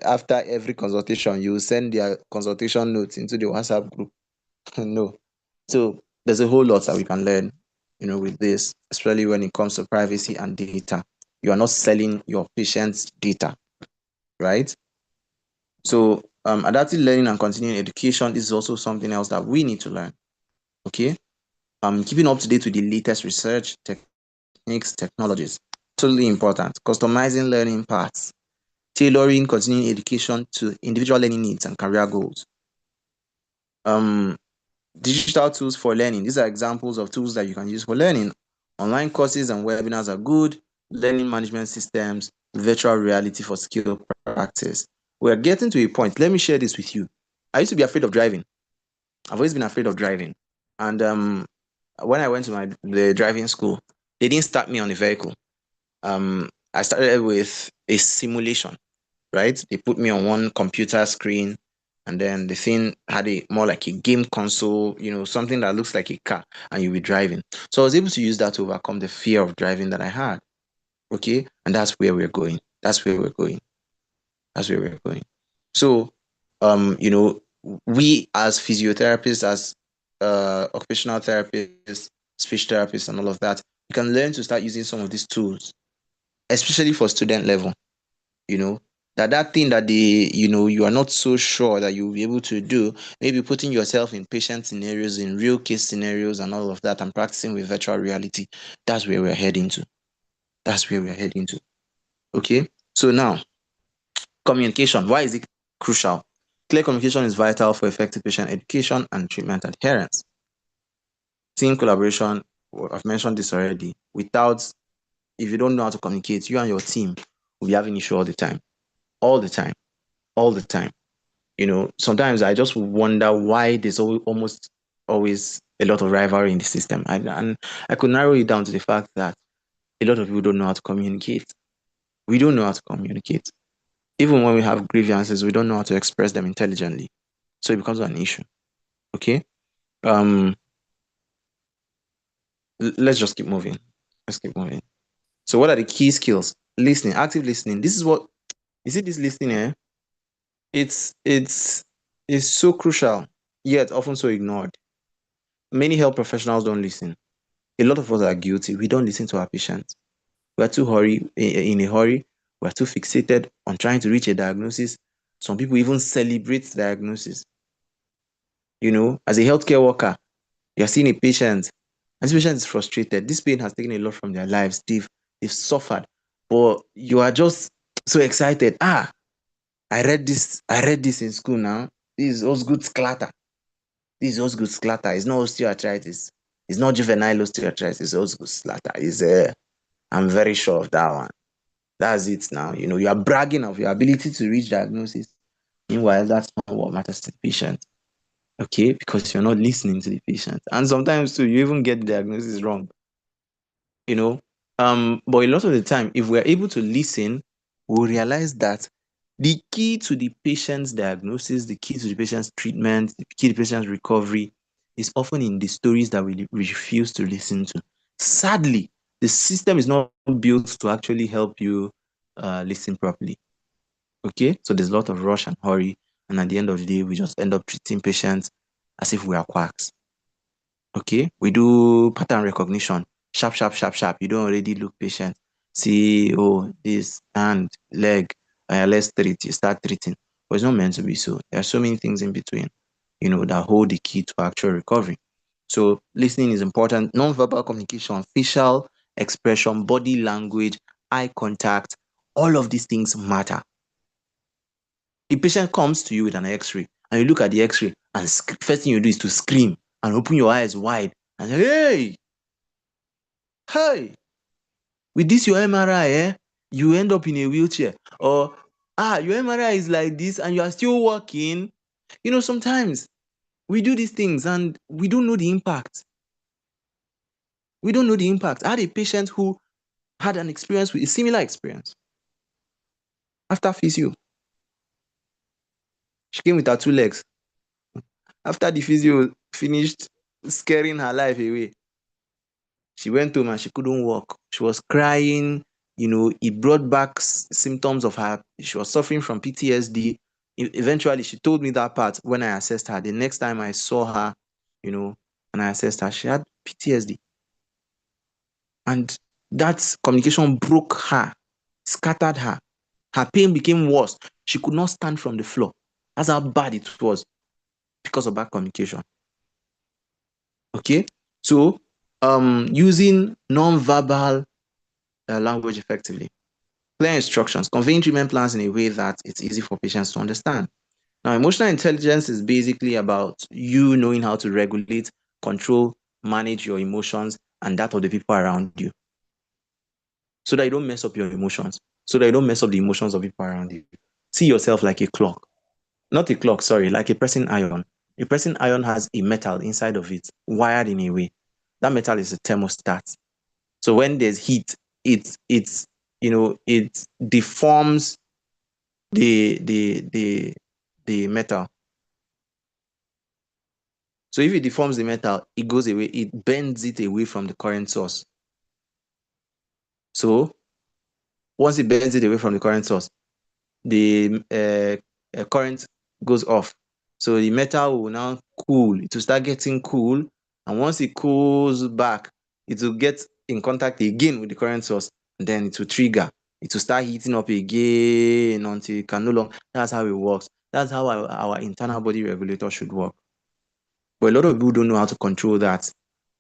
I: after every consultation, you send their consultation notes into the WhatsApp group. No. So there's a whole lot that we can learn, with this, especially when it comes to privacy and data. You are not selling your patient's data, right? So adaptive learning and continuing education is also something else that we need to learn. Okay. Keeping up to date with the latest research, techniques, technologies. Totally important. Customizing learning paths, tailoring continuing education to individual learning needs and career goals. Digital tools for learning. These are examples of tools that you can use for learning. Online courses and webinars are good. Learning management systems, virtual reality for skill practice. We're getting to a point. Let me share this with you. I used to be afraid of driving. I've always been afraid of driving. And when I went to the driving school, they didn't start me on the vehicle. I started with a simulation, right? They put me on one computer screen, and then the thing had a more like a game console, something that looks like a car, and you'll be driving. So I was able to use that to overcome the fear of driving that I had. Okay, and that's where we're going. That's where we're going. That's where we're going. So, we as physiotherapists, as occupational therapists, speech therapists, and all of that, we can learn to start using some of these tools, especially for student level. That thing that you are not so sure that you'll be able to do, maybe putting yourself in patient scenarios, in real case scenarios, and all of that, and practicing with virtual reality. That's where we're heading to. That's where we're heading to. Okay. So now, communication. Why is it crucial? Clear communication is vital for effective patient education and treatment adherence. Team collaboration, I've mentioned this already. If you don't know how to communicate, you and your team will be having issue all the time. All the time. All the time. Sometimes I just wonder why there's almost always a lot of rivalry in the system. And I could narrow it down to the fact that a lot of people don't know how to communicate. We don't know how to communicate. Even when we have grievances, we don't know how to express them intelligently. So it becomes an issue. Okay. Let's just keep moving. Let's keep moving. So what are the key skills? Listening, active listening. This is what you see. This listening here, it's so crucial, yet often so ignored. Many health professionals don't listen. A lot of us are guilty. We don't listen to our patients. We are too in a hurry. We are too fixated on trying to reach a diagnosis. Some people even celebrate diagnosis. As a healthcare worker, you're seeing a patient, and this patient is frustrated. This pain has taken a lot from their lives. They've suffered, but you are just so excited. I read this in school now. This is Osgood scatter. This is Osgood scatter. It's not osteoarthritis. It's not juvenile osteoarthritis. It's Osgood scatter. I'm very sure of that one. That's it now. You are bragging of your ability to reach diagnosis. Meanwhile, that's not what matters to the patient. Okay, because you're not listening to the patient. And sometimes too, you even get the diagnosis wrong. But a lot of the time, if we're able to listen, we'll realize that the key to the patient's diagnosis, the key to the patient's treatment, the key to the patient's recovery is often in the stories that we refuse to listen to. Sadly, the system is not built to actually help you listen properly. Okay, so there's a lot of rush and hurry, and at the end of the day, we just end up treating patients as if we are quacks. Okay, we do pattern recognition. Sharp, sharp, sharp, sharp. You don't already look patient. See, oh, this hand, leg, let's treat. You start treating. But it's not meant to be so. There are so many things in between, that hold the key to actual recovery. So listening is important. Non-verbal communication, facial expression, body language, eye contact, all of these things matter. The patient comes to you with an X-ray, and you look at the X-ray, and first thing you do is to scream and open your eyes wide and say, hey, Hey, with this your MRI, you end up in a wheelchair. Or, your MRI is like this and you are still working. Sometimes we do these things and we don't know the impact. We don't know the impact. I had a patient who had an experience with a similar experience after physio. She came with her 2 legs. After the physio finished scaring her life away, she went home and she couldn't walk. She was crying. It brought back symptoms of her. She was suffering from PTSD. Eventually, she told me that part when I assessed her. The next time I saw her, and I assessed her, she had PTSD. And that communication broke her, scattered her. Her pain became worse. She could not stand from the floor. That's how bad it was because of bad communication. Okay? So, using non-verbal language effectively. Clear instructions, conveying treatment plans in a way that it's easy for patients to understand. Now, emotional intelligence is basically about you knowing how to regulate, control, manage your emotions and that of the people around you, so that you don't mess up your emotions, so that you don't mess up the emotions of people around you. See yourself like a clock. Not a clock, sorry, like a pressing iron. A pressing iron has a metal inside of it, wired in a way. That metal is a thermostat. So when there's heat, it deforms the metal. So if it deforms the metal, it goes away, it bends it away from the current source. So once it bends it away from the current source, the current goes off. So the metal will now cool. It will start getting cool. And once it cools back, it will get in contact again with the current source. And then it will trigger. It will start heating up again until it can no longer. That's how it works. That's how our internal body regulator should work. But a lot of people don't know how to control that.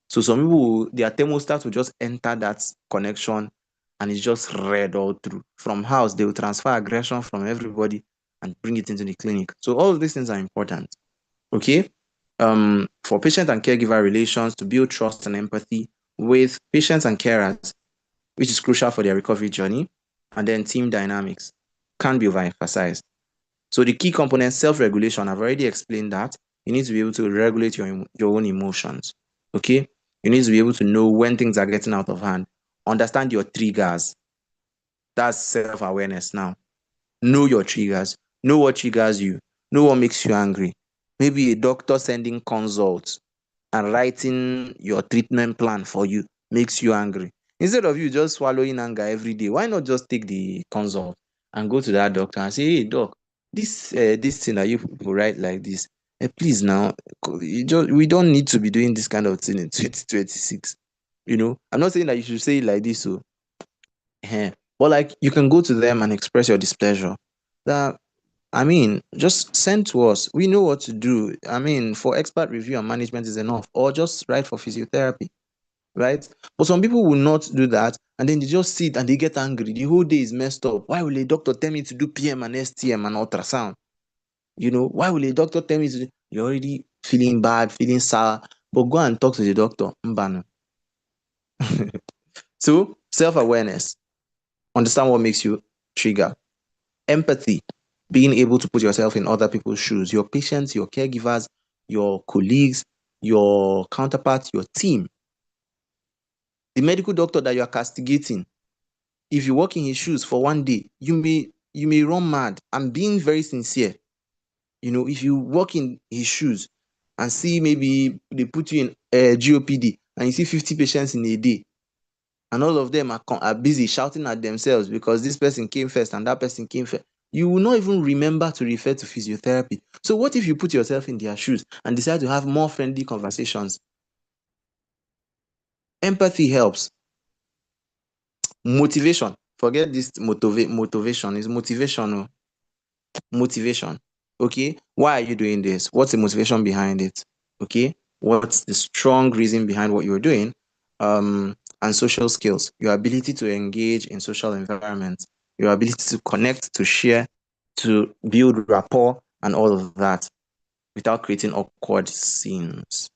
I: So some people, their thermostat will just enter that connection and it's just red all through. From house, they will transfer aggression from everybody and bring it into the clinic. So all of these things are important. Okay? For patient and caregiver relations, to build trust and empathy with patients and carers, which is crucial for their recovery journey, and then team dynamics can't be overemphasized. So the key components, self-regulation, I've already explained that. You need to be able to regulate your own emotions. Okay? You need to be able to know when things are getting out of hand. Understand your triggers. That's self-awareness now. Know your triggers. Know what triggers you. Know what makes you angry. Maybe a doctor sending consults and writing your treatment plan for you makes you angry. Instead of you just swallowing anger every day, why not just take the consult and go to that doctor and say, hey, doc, this thing that you people write like this, please now, we don't need to be doing this kind of thing in 2026. I'm not saying that you should say it like this, so, but like you can go to them and express your displeasure. That just send to us. We know what to do. For expert review and management is enough, or just write for physiotherapy, right? But some people will not do that, and then they just sit and they get angry. The whole day is messed up. Why will a doctor tell me to do PM and STM and ultrasound? Why will a doctor tell me to do? You're already feeling bad, feeling sour, but go and talk to the doctor. Mbano. So, self-awareness. Understand what makes you trigger. Empathy, being able to put yourself in other people's shoes, your patients, your caregivers, your colleagues, your counterparts, your team. The medical doctor that you are castigating, if you walk in his shoes for one day, you may run mad. I'm being very sincere. If you walk in his shoes and see maybe they put you in GOPD and you see 50 patients in a day, and all of them are busy shouting at themselves because this person came first and that person came first, you will not even remember to refer to physiotherapy. So what if you put yourself in their shoes and decide to have more friendly conversations? Empathy helps. Motivation. Forget this motivation. It's motivation. Motivation. Okay. Why are you doing this? What's the motivation behind it? Okay. What's the strong reason behind what you're doing? And social skills, your ability to engage in social environments, your ability to connect, to share, to build rapport, and all of that without creating awkward scenes.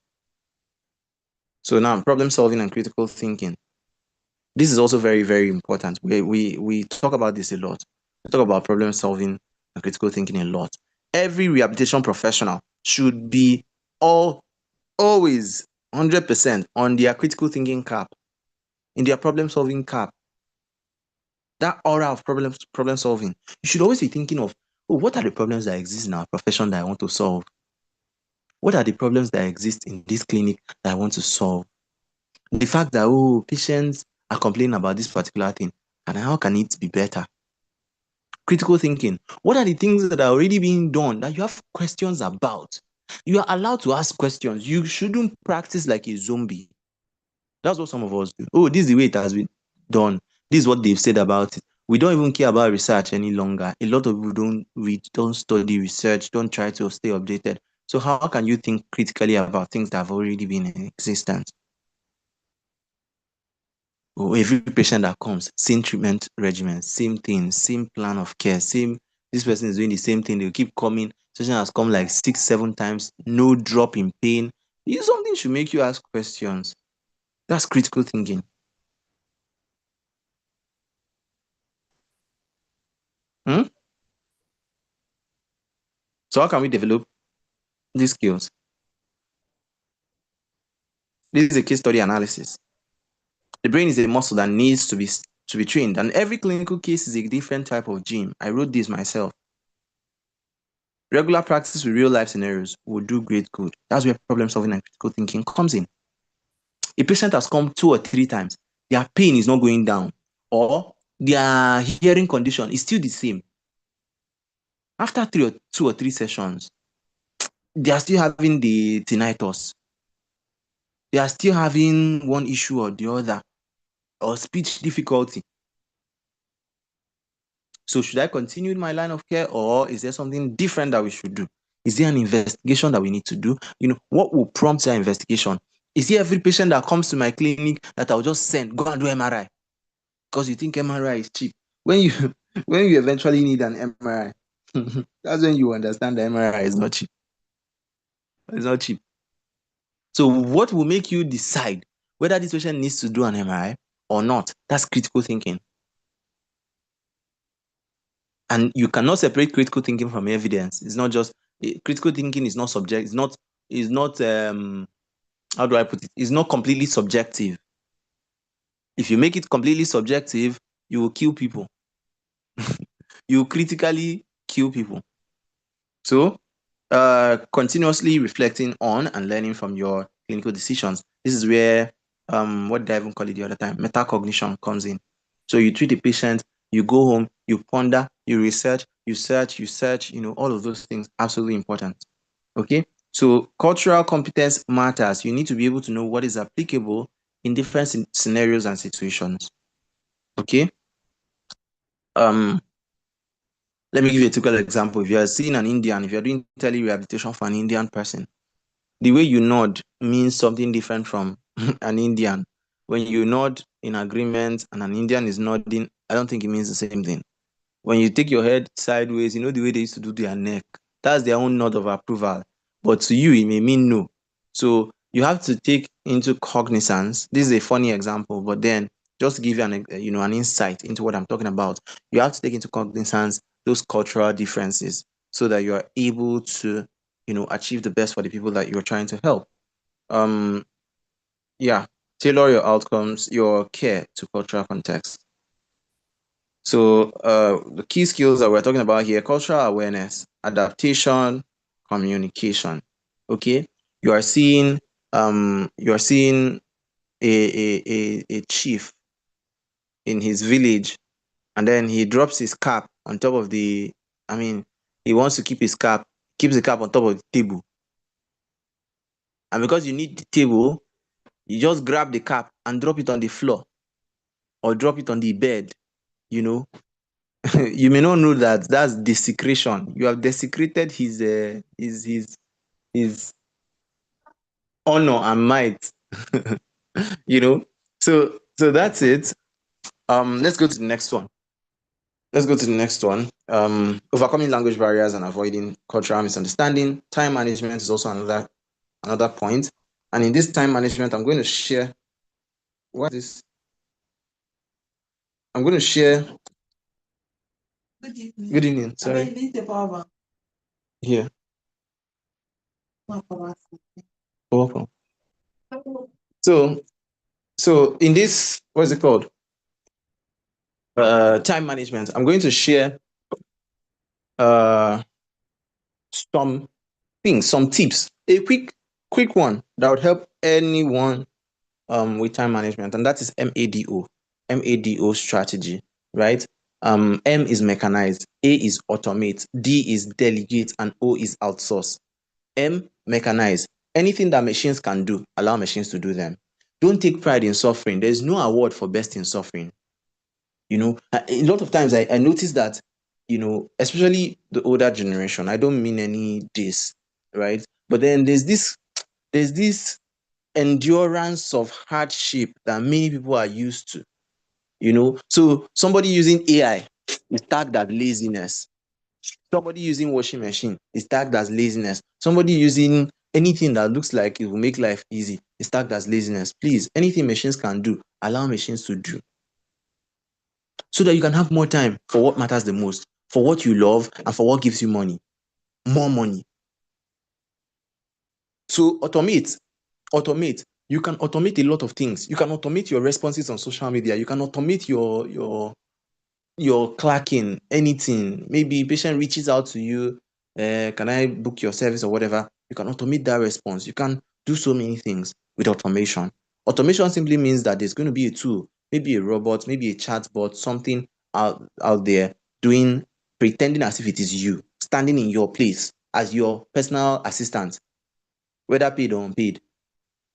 I: So now, problem solving and critical thinking. This is also very, very important. We talk about this a lot. We talk about problem solving and critical thinking a lot. Every rehabilitation professional should be always 100% on their critical thinking cap, in their problem solving cap. That aura of problem solving. You should always be thinking of, oh, what are the problems that exist in our profession that I want to solve? What are the problems that exist in this clinic that I want to solve? The fact that, oh, patients are complaining about this particular thing, and how can it be better? Critical thinking. What are the things that are already being done that you have questions about? You are allowed to ask questions. You shouldn't practice like a zombie. That's what some of us do. Oh, this is the way it has been done. This is what they've said about it. We don't even care about research any longer. A lot of people don't read, don't study research, don't try to stay updated. So how can you think critically about things that have already been in existence? Oh, every patient that comes, same treatment regimen, same thing, same plan of care, same, this person is doing the same thing. They'll keep coming. Patient has come like 6, 7 times, no drop in pain. Something should make you ask questions. That's critical thinking. Hmm? So how can we develop these skills? This is a case study analysis. The brain is a muscle that needs to be trained, and every clinical case is a different type of gym. I wrote this myself. Regular practice with real life scenarios will do great good. That's where problem solving and critical thinking comes in. A patient has come 2 or 3 times, their pain is not going down, or their hearing condition is still the same. After 2 or 3 sessions, they are still having the tinnitus. They are still having one issue or the other, or speech difficulty. So should I continue in my line of care, or is there something different that we should do? Is there an investigation that we need to do? What will prompt that investigation? Is it every patient that comes to my clinic that I'll just send, go and do MRI? Because you think MRI is cheap. When you when you eventually need an MRI, that's when you understand the MRI is not cheap. It's not cheap. So what will make you decide whether this patient needs to do an MRI or not? That's critical thinking. And you cannot separate critical thinking from evidence. It's not just critical thinking is not subject. It's not how do I put it? It's not completely subjective. If you make it completely subjective, you will kill people. You will critically kill people. So, continuously reflecting on and learning from your clinical decisions. This is where, what did I even call it the other time? Metacognition comes in. So you treat a patient, you go home, you ponder, you research, you search, all of those things, absolutely important. Okay? So cultural competence matters. You need to be able to know what is applicable in different scenarios and situations. Okay? Let me give you a typical example. If you are seeing an Indian, if you're doing tele-rehabilitation for an Indian person, the way you nod means something different from an Indian. When you nod in agreement and an Indian is nodding, I don't think it means the same thing. When you take your head sideways, the way they used to do their neck, that's their own nod of approval. But to you, it may mean no. So you have to take into cognizance. This is a funny example, but then just to give you an insight into what I'm talking about, you have to take into cognizance those cultural differences so that you are able to, achieve the best for the people that you're trying to help. Yeah, tailor your outcomes, your care to cultural context. So the key skills that we're talking about here: cultural awareness, adaptation, communication. Okay, you are seeing a chief in his village, and then he drops his cap on top of he wants to keep his cap, keeps the cap on top of the table, and because you need the table, you just grab the cap and drop it on the floor or drop it on the bed. You may not know that that's desecration. You have desecrated his honor and might. you know. So that's it. Let's go to the next one. Overcoming language barriers and avoiding cultural misunderstanding. Time management is also another point. And in this time management, I'm going to share what is I'm going to share. Good evening. Sorry. Here. Welcome. So in this, what is it called? Time management. I'm going to share some things, some tips. A quick one that would help anyone with time management, and that is MADO strategy, right? M is mechanize, A is automate, D is delegate, and O is outsource. M, mechanize. Anything that machines can do, allow machines to do them. Don't take pride in suffering. There's no award for best in suffering. A lot of times I notice that, especially the older generation, I don't mean any diss, right? But then there's this endurance of hardship that many people are used to. So somebody using AI is tagged as laziness. Somebody using washing machine is tagged as laziness. Somebody using anything that looks like it will make life easy is tagged as laziness. Please, anything machines can do, allow machines to do, so that you can have more time for what matters the most, for what you love, and for what gives you money, more money. So automate. You can automate a lot of things. You can automate your responses on social media. You can automate your clocking, anything. Maybe patient reaches out to you, can I book your service or whatever? You can automate that response. You can do so many things with automation. Automation simply means that there's going to be a tool, maybe a robot, maybe a chatbot, something out there pretending as if it is you, standing in your place as your personal assistant, whether paid or unpaid.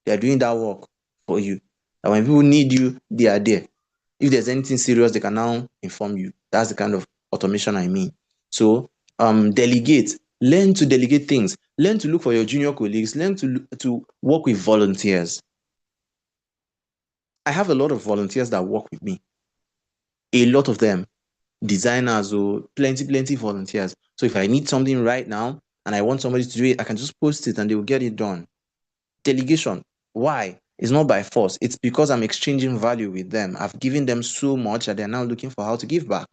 I: They are doing that work for you. And when people need you, they are there. If there's anything serious, they can now inform you. That's the kind of automation I mean. So delegate. Learn to delegate things. Learn to look for your junior colleagues. Learn to work with volunteers. I have a lot of volunteers that work with me. A lot of them. Designers or plenty volunteers. So if I need something right now and I want somebody to do it, I can just post it and they will get it done. Delegation. Why? It's not by force. It's because I'm exchanging value with them. I've given them so much that they're now looking for how to give back.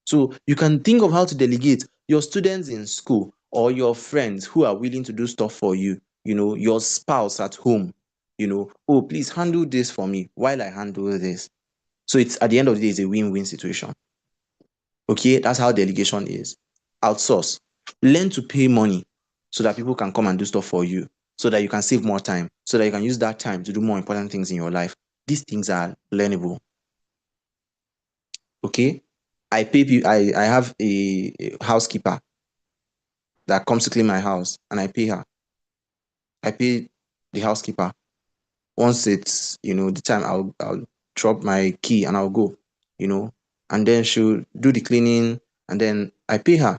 I: So you can think of how to delegate your students in school or your friends who are willing to do stuff for you, your spouse at home, oh, please handle this for me while I handle this. So it's at the end of the day, it's a win-win situation. Okay, that's how delegation is. Outsource. Learn to pay money so that people can come and do stuff for you, so that you can save more time, so that you can use that time to do more important things in your life. These things are learnable. Okay, I pay people. I have a housekeeper that comes to clean my house, and I pay her. I pay the housekeeper. Once it's the time, I'll drop my key and I'll go, and then she'll do the cleaning, and then I pay her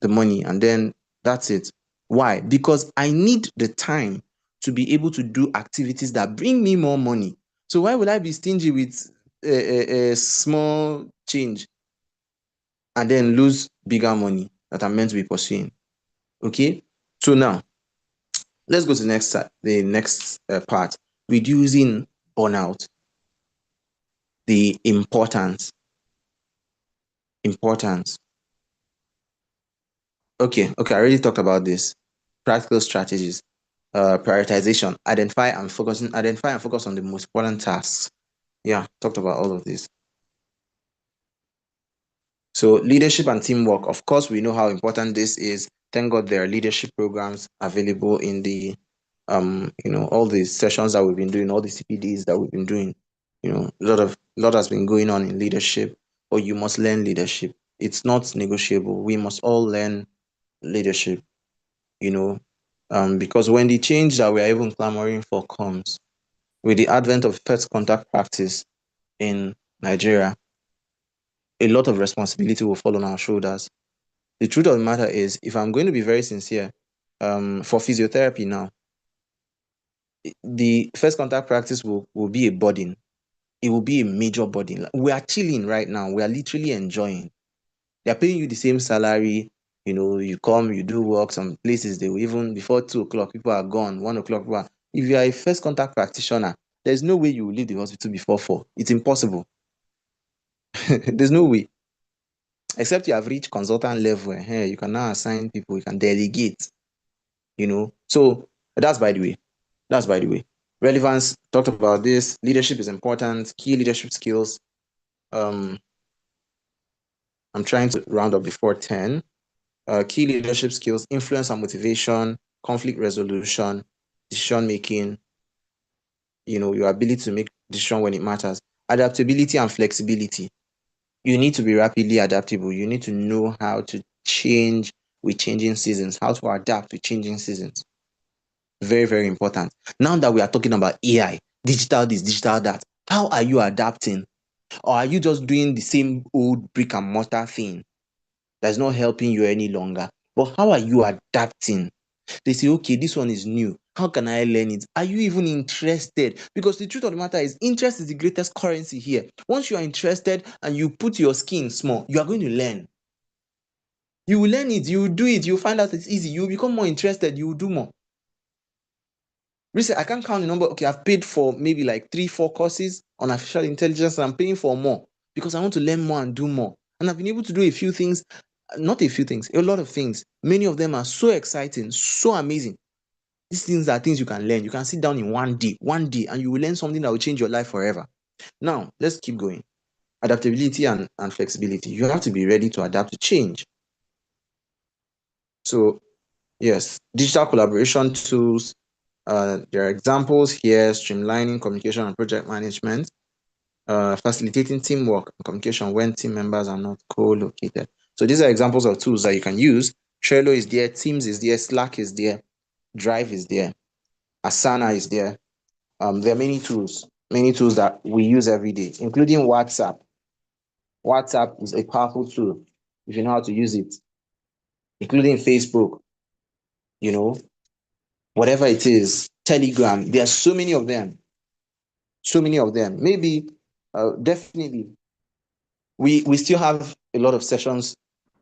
I: the money, and then that's it. Why? Because I need the time to be able to do activities that bring me more money. So why would I be stingy with a small change and then lose bigger money that I'm meant to be pursuing? Okay. So now let's go to the next part. Reducing burnout. The importance. Okay. I already talked about this. Practical strategies. Prioritization. Identify and focus on the most important tasks. Yeah, talked about all of this. So leadership and teamwork. Of course, we know how important this is. Thank God there are leadership programs available in the all the sessions that we've been doing, all the CPDs that we've been doing. A lot has been going on in leadership, or you must learn leadership. It's not negotiable. We must all learn leadership, because when the change that we are even clamoring for comes, with the advent of first contact practice in Nigeria, a lot of responsibility will fall on our shoulders. The truth of the matter is, if I'm going to be very sincere, for physiotherapy now, the first contact practice will be a burden. It will be a major burden. We are chilling right now. We are literally enjoying. They are paying you the same salary. You come, you do work. Some places they will even before 2 o'clock, people are gone. 1 o'clock, people are. If you are a first contact practitioner, there's no way you will leave the hospital before 4. It's impossible. There's no way. Except you have reached consultant level, you can now assign people, you can delegate, So that's by the way. That's by the way. Relevance, talked about this. Leadership is important. Key leadership skills. I'm trying to round up before 10. Key leadership skills: influence and motivation, conflict resolution, decision making, your ability to make decision when it matters, adaptability and flexibility. You need to be rapidly adaptable. You need to know how to change with changing seasons, how to adapt with changing seasons. Very, very important. Now that we are talking about AI, digital this, digital that, how are you adapting? Or are you just doing the same old brick and mortar thing that's not helping you any longer? But how are you adapting? They say, okay, this one is new. How can I learn it? Are you even interested? Because the truth of the matter is, interest is the greatest currency here. Once you are interested and you put your skin small, you are going to learn. You will learn it, you will do it, you will find out it's easy, you will become more interested, you will do more. Recently, I can't count the number. Okay, I've paid for maybe like 3, 4 courses on artificial intelligence, and I'm paying for more because I want to learn more and do more. And I've been able to do a few things, not a few things, a lot of things. Many of them are so exciting, so amazing. These things are things you can learn. You can sit down in one day, and you will learn something that will change your life forever. Now, let's keep going. Adaptability and flexibility. You have to be ready to adapt to change. So, yes, digital collaboration tools. There are examples here: streamlining communication and project management, facilitating teamwork and communication when team members are not co-located. So these are examples of tools that you can use. Trello is there, Teams is there, Slack is there, Drive is there, Asana is there. There are many tools that we use every day, including WhatsApp. WhatsApp is a powerful tool if you know how to use it, including Facebook, whatever it is, Telegram. There are so many of them. So many of them. Maybe, definitely, we still have a lot of sessions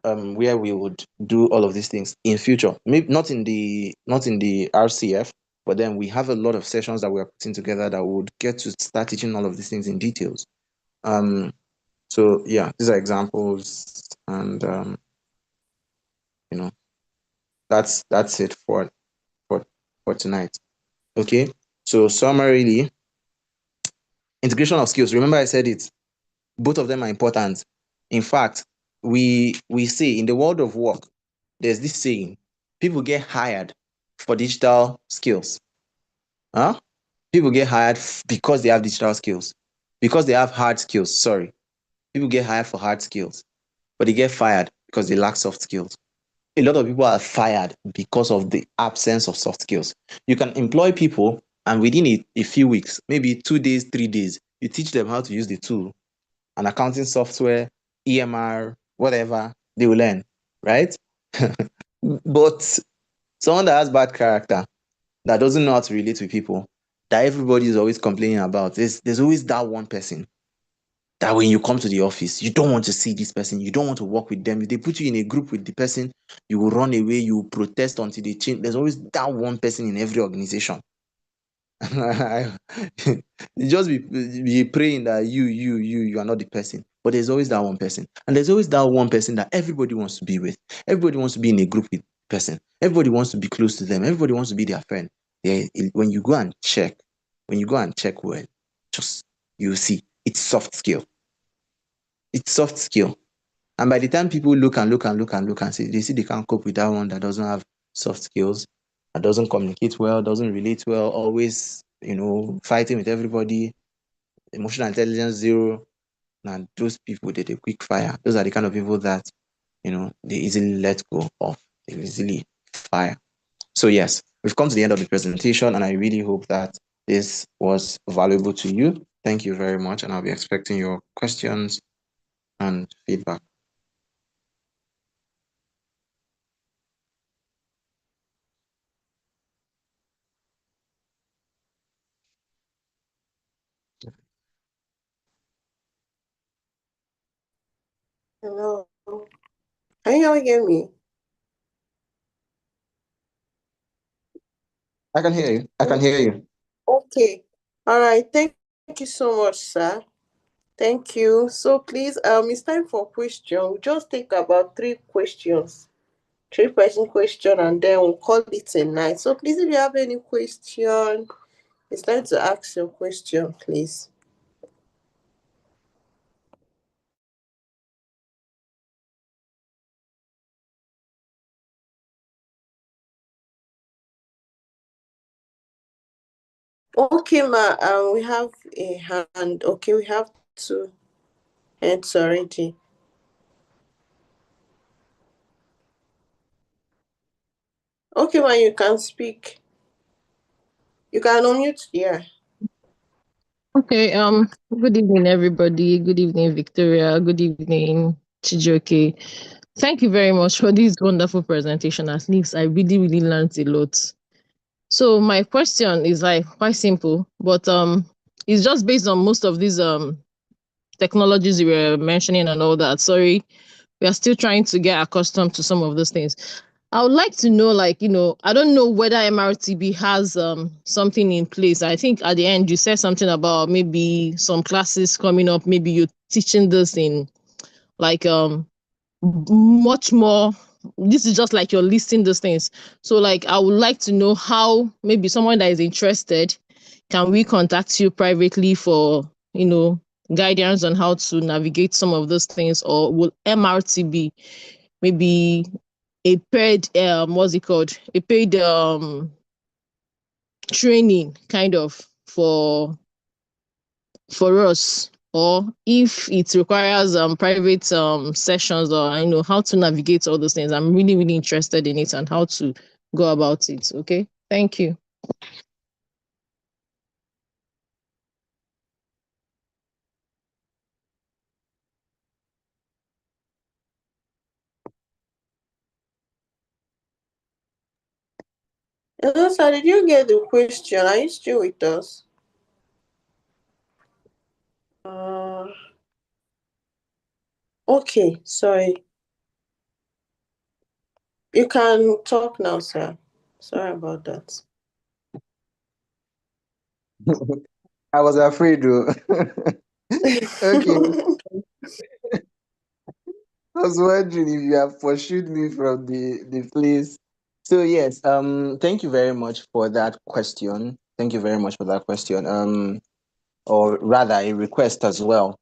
I: where we would do all of these things in future. Maybe not in the RCF, but then we have a lot of sessions that we are putting together that would get to start teaching all of these things in details. So yeah, these are examples, and that's it for tonight. Okay. So summarily, integration of skills. Remember, I said it. Both of them are important. In fact, we say in the world of work, there's this saying: people get hired for digital skills. Huh? People get hired because they have digital skills, because they have hard skills. Sorry, people get hired for hard skills, but they get fired because they lack soft skills. A lot of people are fired because of the absence of soft skills. You can employ people, and within a few weeks, maybe 2 days, 3 days, you teach them how to use the tool, an accounting software, EMR, whatever, they will learn, right? But someone that has bad character, that doesn't know how to relate with people, that everybody is always complaining about, there's always that one person that when you come to the office, you don't want to see this person, you don't want to work with them. If they put you in a group with the person, you will run away, you will protest until they change. There's always that one person in every organization. You just be praying that you are not the person, but there's always that one person, and there's always that one person that everybody wants to be with. Everybody wants to be in a group with person. Everybody wants to be close to them. Everybody wants to be their friend. When you go and check, well, just you see it's soft skill. It's soft skill. And by the time people look and look and look and look and see, they see they can't cope with that one that doesn't have soft skills, that doesn't communicate well, doesn't relate well, always, fighting with everybody, emotional intelligence zero. And those people, they quick fire. Those are the kind of people that, they easily let go of. They easily fire. So yes, we've come to the end of the presentation, and I really hope that this was valuable to you. Thank you very much, and I'll be expecting your questions and feedback.
F: Hello. Can you all hear me?
I: I can hear you. I can hear you.
F: Okay. All right. Thank you so much, sir. Thank you. So please, it's time for question. We just take about 3 questions, 3 person question, and then we'll call it a night. So please, if you have any question, it's time to ask your question, please. Okay, ma. We have a hand. Okay, we have 2 hands already. Okay, ma, you can speak. You can unmute. Yeah.
L: Okay, good evening, everybody. Good evening, Victoria. Good evening, Chijoke. Thank you very much for this wonderful presentation. At least I really, really learned a lot. So my question is like quite simple, but it's just based on most of these technologies you were mentioning and all that. Sorry, we are still trying to get accustomed to some of those things. I would like to know, like, I don't know whether MRTB has something in place. I think at the end you said something about maybe some classes coming up, maybe you're teaching this in like much more. This is just like you're listing those things. So like I would like to know how maybe someone that is interested, can we contact you privately for, guidance on how to navigate some of those things, or will MRTB maybe a paid what's it called, a paid training kind of for us, or if it requires private sessions, or I know how to navigate all those things. I'm really, really interested in it and how to go about it. Okay, thank you.
F: Hello, sir. Did you get the question? Are you still with us? Uh, okay, sorry. You can talk now, sir. Sorry about that.
I: I was afraid though. Okay. I was wondering if you have pursued me from the place. So yes, thank you very much for that question. Thank you very much for that question. Or rather a request as well.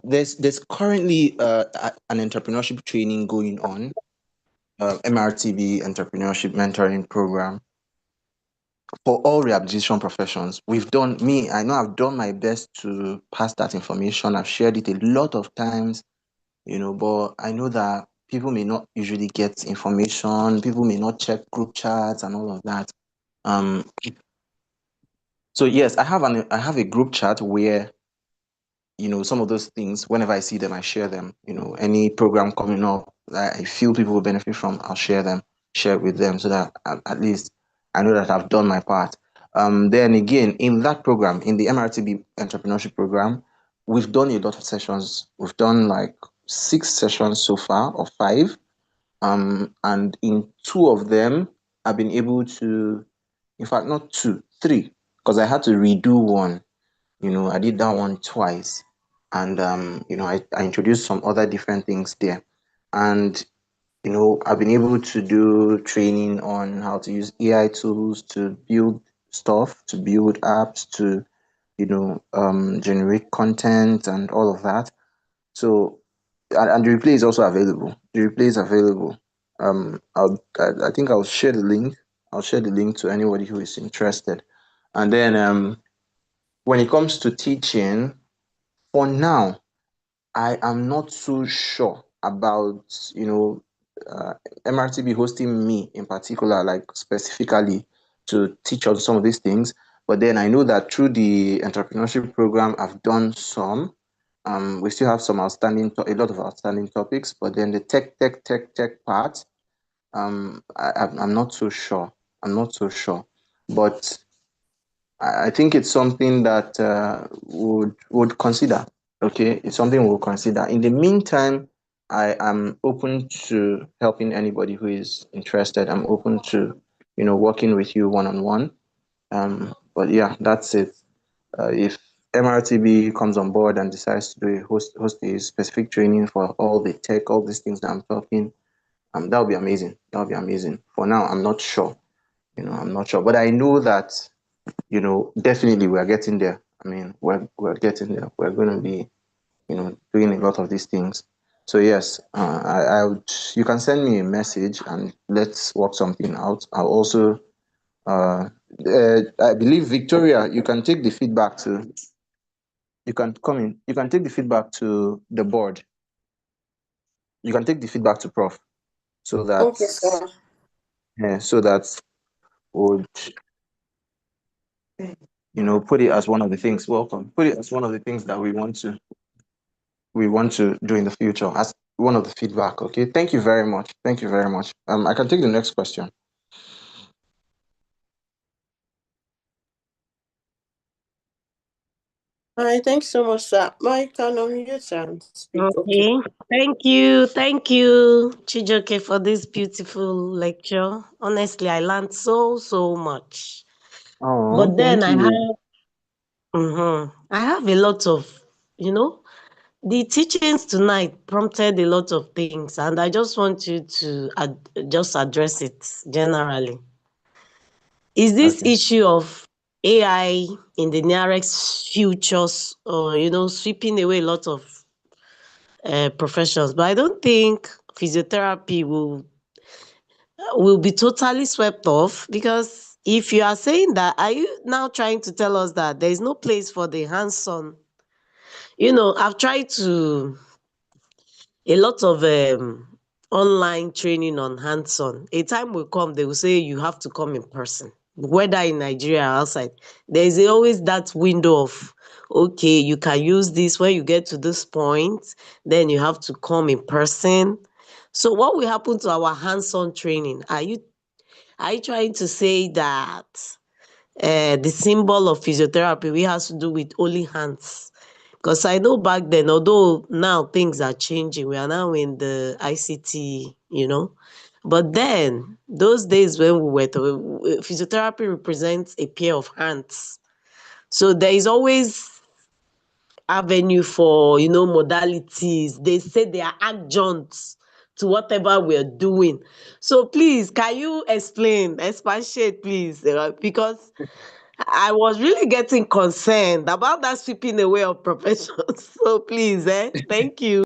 I: There's currently an entrepreneurship training going on, MRTB Entrepreneurship Mentoring Program for all rehabilitation professions. I know I've done my best to pass that information. I've shared it a lot of times, but I know that people may not usually get information, people may not check group chats and all of that. Um, so yes, I have a group chat where some of those things, whenever I see them, I share them. Any program coming up that I feel people will benefit from, I'll share it with them, so that at least I know that I've done my part. Then again, in that program, in the MRTB entrepreneurship program, we've done a lot of sessions. We've done like 6 sessions so far, or 5. And in 2 of them, I've been able to, in fact, not 2, 3, because I had to redo one. I did that one twice. And I introduced some other different things there. And I've been able to do training on how to use AI tools to build stuff, to build apps, to generate content and all of that. So, and the replay is also available. The replay is available. I think I'll share the link. I'll share the link to anybody who is interested. And then when it comes to teaching, for now, I am not so sure about, MRTB hosting me in particular, like specifically to teach on some of these things. But then I know that through the entrepreneurship program, I've done some. We still have some a lot of outstanding topics, but then the tech part, I'm not so sure. I'm not so sure. But I think it's something that would consider. Okay, it's something we'll consider. In the meantime, I am open to helping anybody who is interested. I'm open to working with you one on one. But yeah, that's it. If MRTB comes on board and decides to do host a specific training for all the tech, all these things that I'm talking, that would be amazing. That would be amazing. For now, I'm not sure. I'm not sure, but I know that definitely we are getting there. I mean, we're getting there. We're going to be doing a lot of these things. So yes, I would. You can send me a message and let's work something out. I'll also. I believe Victoria, you can take the feedback to. You can come in. You can take the feedback to the board. You can take the feedback to Prof. So that
F: Okay, sir.
I: so that would put it as one of the things. Welcome. Put it as one of the things that we want to do in the future as one of the feedback. Okay. Thank you very much. Thank you very much. I can take the next question.
F: All right, thanks so much, sir. Mike, can unmute and speak. Okay.
M: Okay. Thank you, Chijoke, for this beautiful lecture. Honestly, I learned so much.
I: Oh,
M: But then
I: thank
M: I
I: you.
M: have a lot of, the teachings tonight prompted a lot of things, and I just want you to just address it generally. Is this
I: Okay.
M: issue of AI in the nearest futures, sweeping away a lot of professions? But I don't think physiotherapy will be totally swept off, because if you are saying that, are you now trying to tell us that there is no place for the hands-on? I've tried to a lot of online training on hands-on. A time will come, they will say you have to come in person, whether in Nigeria or outside. There is always that window of, okay, you can use this when you get to this point, then you have to come in person. So what will happen to our hands-on training? Are you trying to say that the symbol of physiotherapy we has to do with only hands? Because I know back then, although now things are changing, we are now in the ICT, But then, those days when we were physiotherapy represents a pair of hands. So there is always avenue for, modalities. They say they are adjuncts to whatever we're doing. So please, can you expatiate, please? Because I was really getting concerned about that sweeping away of professions. So please, thank you.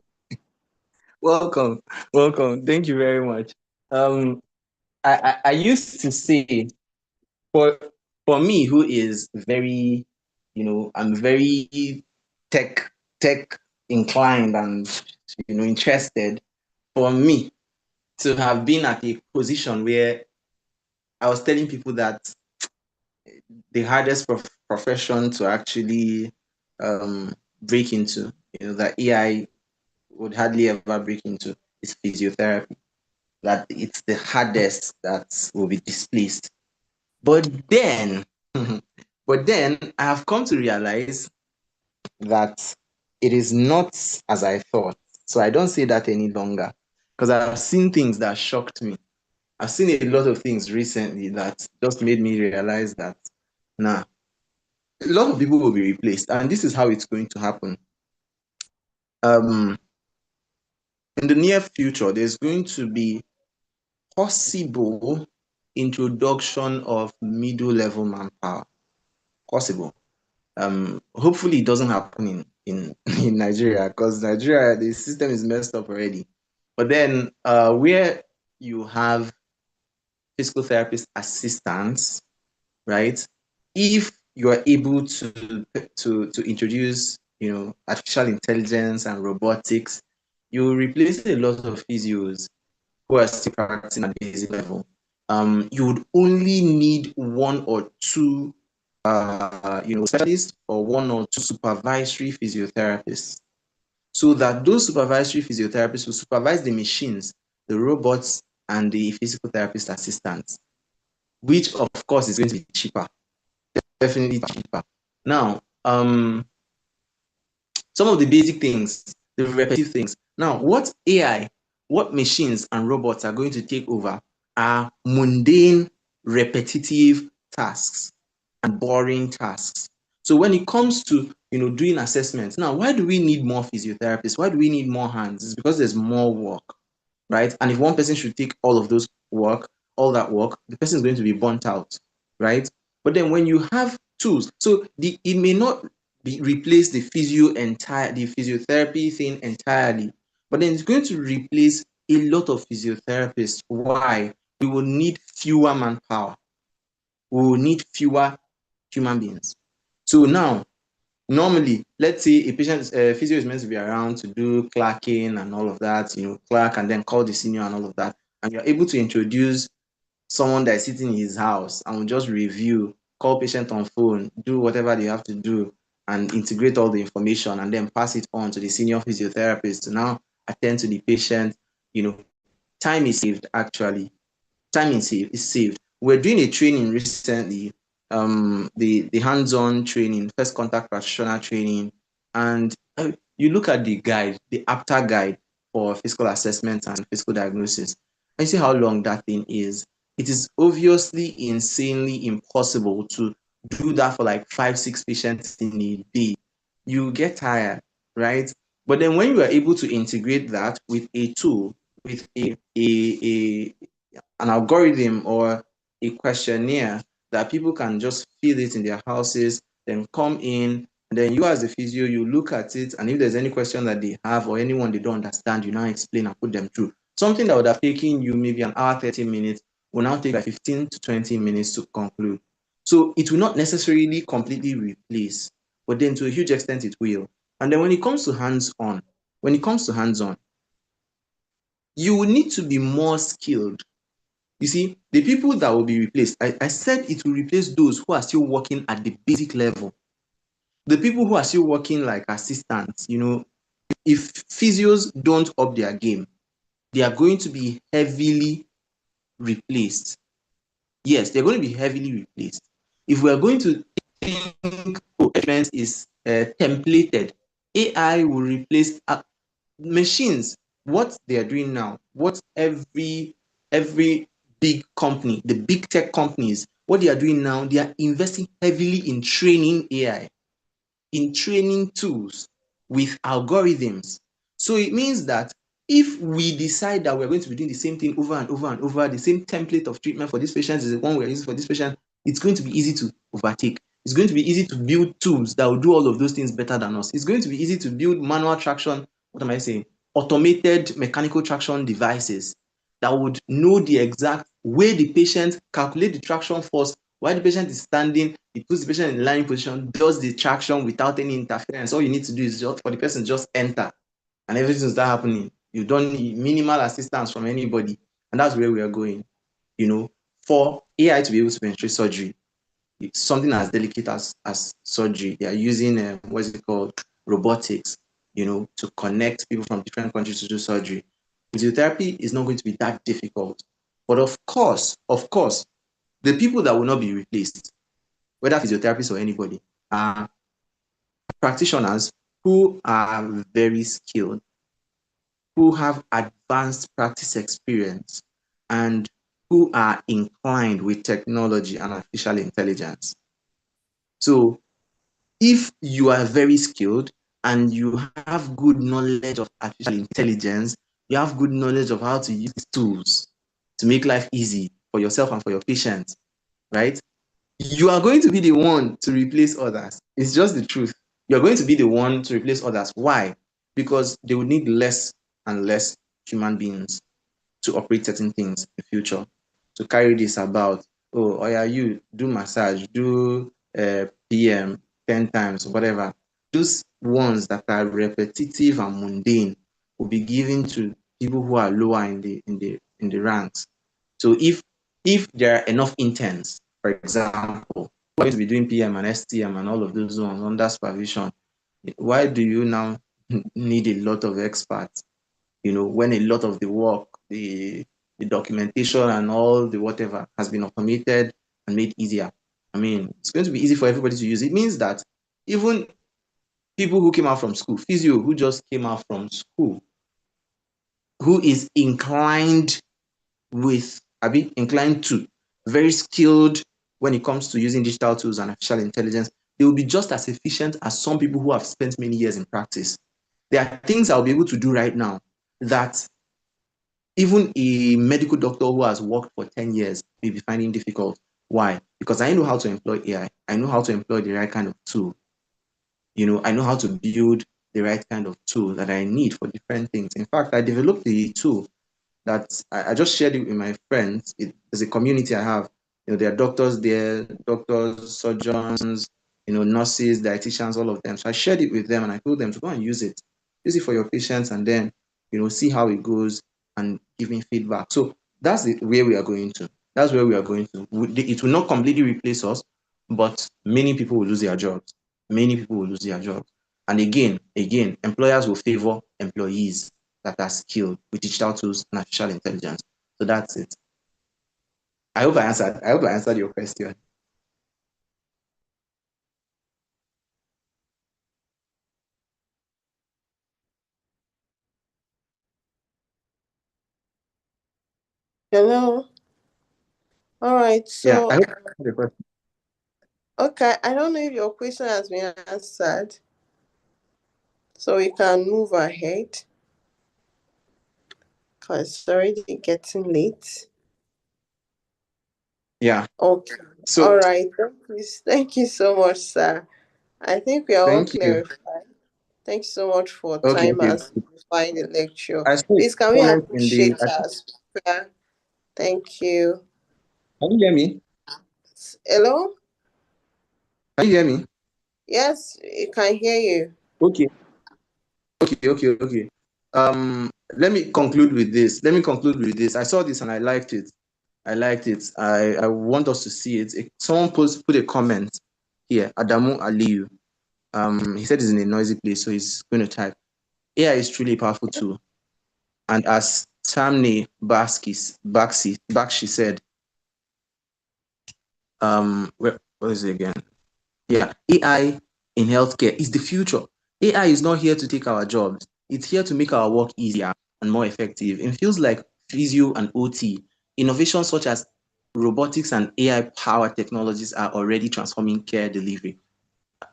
I: Welcome. Thank you very much. I used to say, for me, who is very, I'm very tech inclined and interested. For me to have been at a position where I was telling people that the hardest profession to actually break into, that AI would hardly ever break into, is physiotherapy. That it's the hardest that will be displaced. But then, I have come to realize that it is not as I thought. So I don't say that any longer, because I've seen things that shocked me. I've seen a lot of things recently that just made me realize that, nah, a lot of people will be replaced, and this is how it's going to happen. In the near future, there's going to be possible introduction of middle level manpower. Possible. Hopefully it doesn't happen in Nigeria, because Nigeria, the system is messed up already. But then where you have physical therapist assistants, right? If you are able to introduce, artificial intelligence and robotics, you will replace a lot of physios who are still practicing at basic level. You would only need one or two, specialists, or one or two supervisory physiotherapists, so that those supervisory physiotherapists will supervise the machines, the robots, and the physical therapist assistants, which of course is going to be cheaper, definitely cheaper. Now, some of the basic things, the repetitive things. Now, what machines and robots are going to take over are mundane, repetitive tasks and boring tasks. So when it comes to doing assessments, now why do we need more physiotherapists? Why do we need more hands? It's because there's more work, right? And if one person should take all of those work, all that work, the person is going to be burnt out, right? But then when you have tools, so it may not replace the physiotherapy thing entirely, but then it's going to replace a lot of physiotherapists. Why? We will need fewer manpower. We will need fewer human beings. So now, normally, let's say a patient physio is meant to be around to do clerking and all of that, clerk and then call the senior and all of that, and you're able to introduce someone that is sitting in his house and will just review, call patient on phone, do whatever they have to do, and integrate all the information and then pass it on to the senior physiotherapist to now attend to the patient. Time is saved actually. Time is saved. We're doing a training recently, the hands-on training, first contact practitioner training, and you look at the guide, the APTA guide for physical assessment and physical diagnosis, and you see how long that thing is. It is obviously insanely impossible to do that for like 5-6 patients in a day. You get tired, right? But then when you are able to integrate that with a tool, with an algorithm or a questionnaire that people can just fill it in their houses, then come in, and then you as a physio, you look at it, and if there's any question that they have or anyone they don't understand, you now explain and put them through. Something that would have taken you maybe an hour, 30 minutes, will now take like 15 to 20 minutes to conclude. So it will not necessarily completely replace, but then to a huge extent it will. And then when it comes to hands-on, you will need to be more skilled. You see, the people that will be replaced, I said it will replace those who are still working at the basic level. The people who are still working like assistants, if physios don't up their game, they are going to be heavily replaced. Yes, they're going to be heavily replaced. If we are going to think treatment is templated, AI will replace machines. What they are doing now, what every big company, the big tech companies, what they are doing now, they are investing heavily in training AI, in training tools with algorithms. So it means that if we decide that we're going to be doing the same thing over and over and over, the same template of treatment for this patient is the one we're using for this patient, it's going to be easy to overtake. It's going to be easy to build tools that will do all of those things better than us. It's going to be easy to build manual traction, what am I saying? Automated mechanical traction devices that would know the exact way the patient, calculate the traction force, while the patient is standing, it puts the patient in lying position, does the traction without any interference. All you need to do is just for the person just enter, and everything start happening. You don't need minimal assistance from anybody, and that's where we are going. For AI to be able to penetrate surgery, it's something as delicate as surgery. They are using what's it called, robotics, to connect people from different countries to do surgery. Physiotherapy is not going to be that difficult, but of course, the people that will not be replaced, whether physiotherapists or anybody, are practitioners who are very skilled, who have advanced practice experience, and who are inclined with technology and artificial intelligence. So if you are very skilled and you have good knowledge of artificial intelligence, you have good knowledge of how to use tools to make life easy for yourself and for your patients, right? You are going to be the one to replace others. It's just the truth. You're going to be the one to replace others. Why? Because they will need less and less human beings to operate certain things in the future, to carry this about. Oh yeah, you do massage, do PM 10 times, whatever. Those ones that are repetitive and mundane will be given to people who are lower in the ranks. So if there are enough interns, for example, who are going to be doing PM and STM and all of those ones under supervision, why do you now need a lot of experts? When a lot of the work, the documentation and all the whatever has been automated and made easier. I mean, it's going to be easy for everybody to use. It means that even people who came out from school, physio who just came out from school, who is inclined with, inclined to, very skilled when it comes to using digital tools and artificial intelligence, they will be just as efficient as some people who have spent many years in practice. There are things I'll be able to do right now that even a medical doctor who has worked for 10 years may be finding difficult. Why? Because I know how to employ AI. I know how to employ the right kind of tool. I know how to build the right kind of tool that I need for different things. In fact, I developed the tool that I just shared it with my friends. There's a community I have. There are doctors there, doctors, surgeons, nurses, dietitians, all of them. So I shared it with them and I told them to go and use it. Use it for your patients and then, see how it goes and give me feedback. So that's where we are going to. That's where we are going to. It will not completely replace us, but many people will lose their jobs. Many people will lose their jobs. And again, employers will favor employees that are skilled with digital tools and artificial intelligence. So that's it. I hope I answered your question.
F: Hello. All right.
I: Yeah,
F: So
I: I hope I answered the question.
F: okay, I don't know if your question has been answered, so we can move ahead because it's already getting late.
I: Yeah.
F: Okay.
I: So
F: All right. Thank you so much, sir. I think we are all
I: thank you.
F: clarified. Thank you so much for
I: Okay,
F: time
I: okay.
F: and simplifying the lecture.
I: I saw a
F: Please, can we
I: comment in
F: appreciate
I: the.
F: our speaker? Thank you.
I: Can you hear me?
F: Hello?
I: Can you hear me?
F: Yes, I can hear you.
I: Okay. Okay. Let me conclude with this. I saw this and I liked it. I want us to see it. Someone put a comment here. Adamu Aliyu. He said he's in a noisy place, so he's going to type. AI is truly a powerful tool. And as Tamni Bakshi said, what is it again? Yeah, AI in healthcare is the future. AI is not here to take our jobs. It's here to make our work easier and more effective. It feels like physio and OT, innovations such as robotics and AI-powered technologies are already transforming care delivery.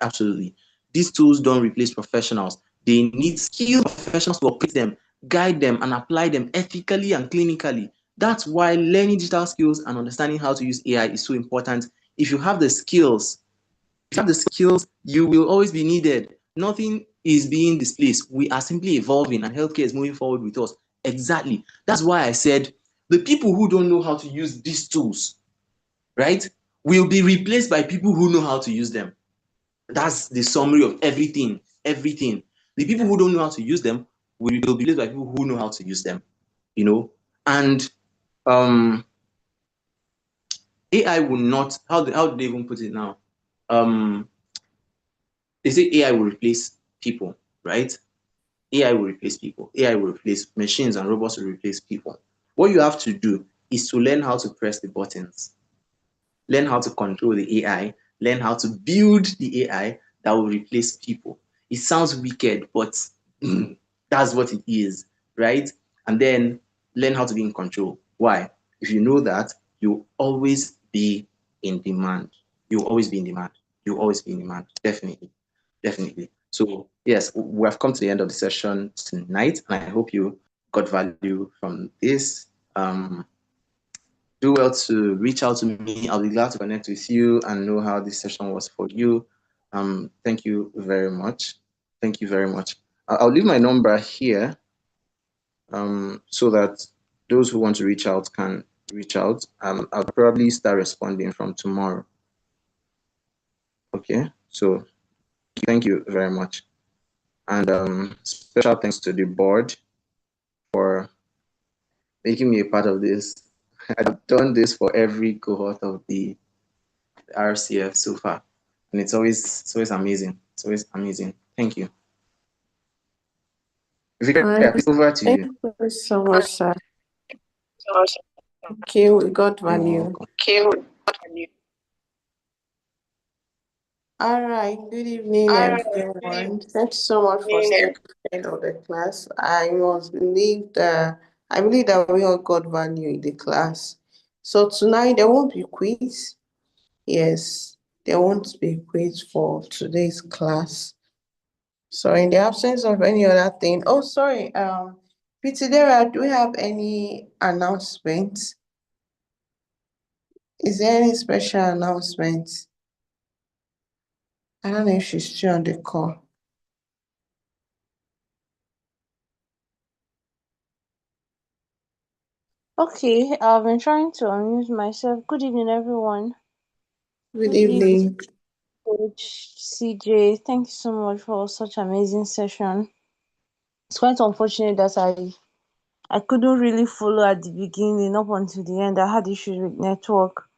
I: Absolutely. These tools don't replace professionals. They need skilled professionals to operate them, guide them, and apply them ethically and clinically. That's why learning digital skills and understanding how to use AI is so important. If you have the skills, you will always be needed. Nothing is being displaced. We are simply evolving and healthcare is moving forward with us. Exactly. That's why I said the people who don't know how to use these tools, right, will be replaced by people who know how to use them. That's the summary of everything. Everything. The people who don't know how to use them will be replaced by people who know how to use them. And AI will not. How do they even put it now? They say AI will replace people, right? AI will replace people. AI will replace machines and robots will replace people. What you have to do is to learn how to press the buttons, learn how to control the AI, learn how to build the AI that will replace people. It sounds wicked, but that's what it is, right? And then learn how to be in control. Why? If you know that, you'll always be in demand. You'll always be in demand. You'll always be in demand. Definitely. Definitely. So, yes, we have come to the end of the session tonight, and I hope you got value from this. Do well to reach out to me. I'll be glad to connect with you and know how this session was for you. Thank you very much. Thank you very much. I'll leave my number here so that those who want to reach out can reach out. I'll probably start responding from tomorrow. Okay, so thank you very much. And special thanks to the board for making me a part of this. I've done this for every cohort of the RCF so far, and it's always amazing. It's always amazing. Thank you.
F: All
I: Victoria,
F: right.
I: please over to
F: Thank
I: you.
F: you so much, sir. Okay, we got
I: You're
F: value.
I: welcome.
F: All right. Good evening, everyone. Thanks so much for staying to the end of the class. I believe that we all got value in the class. So tonight there won't be quiz. Yes, there won't be quiz for today's class. So in the absence of any other thing, oh sorry, Pitidera, do we have any announcements? Is there any special announcements? I don't know if she's still on the call.
N: Okay, I've been trying to unmute myself. Good evening, everyone.
F: Good evening.
N: Coach CJ. Thank you so much for such amazing session. It's quite unfortunate that I couldn't really follow at the beginning up until the end. I had issues with network.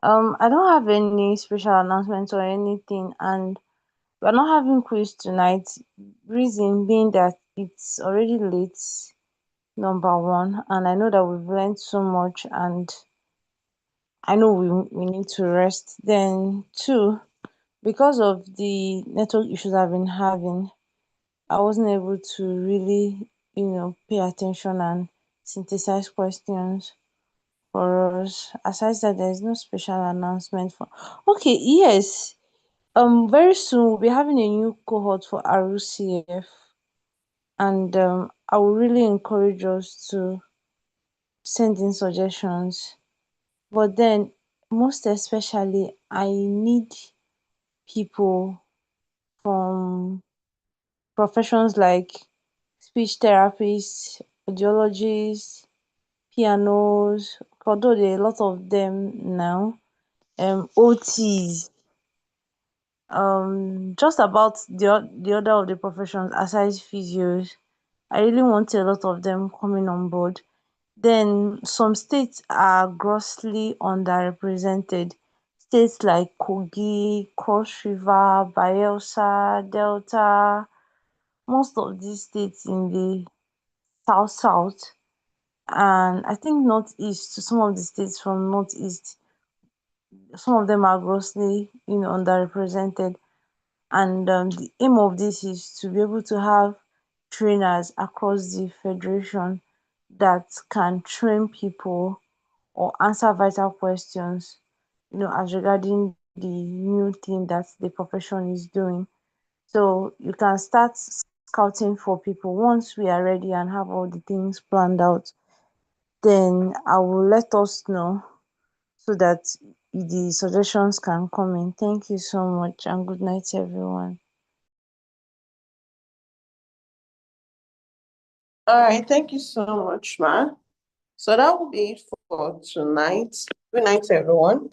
N: I don't have any special announcements or anything, and we're not having quiz tonight. Reason being that it's already late, number one, and I know that we've learned so much, and I know we need to rest. Then two, because of the network issues I've been having, I wasn't able to really, pay attention and synthesize questions for us. Aside that, there is no special announcement for. Okay, yes. Very soon we'll be having a new cohort for RUCF, and I would really encourage us to send in suggestions. But then, most especially, I need people from professions like speech therapists, audiologists, pianos, although there are a lot of them now, OTs, just about the other of the professions aside physios. I really want a lot of them coming on board. Then some states are grossly underrepresented. States like Kogi, Cross River, Bayelsa, Delta, most of these states in the south, and I think northeast, some of the states from northeast, some of them are grossly, underrepresented. And the aim of this is to be able to have trainers across the federation that can train people or answer vital questions, as regarding the new thing that the profession is doing. So you can start scouting for people. Once we are ready and have all the things planned out, then I will let us know so that the suggestions can come in. Thank you so much and good night, everyone.
F: All right, thank you so much, Ma. So that will be it for tonight. Good night, everyone.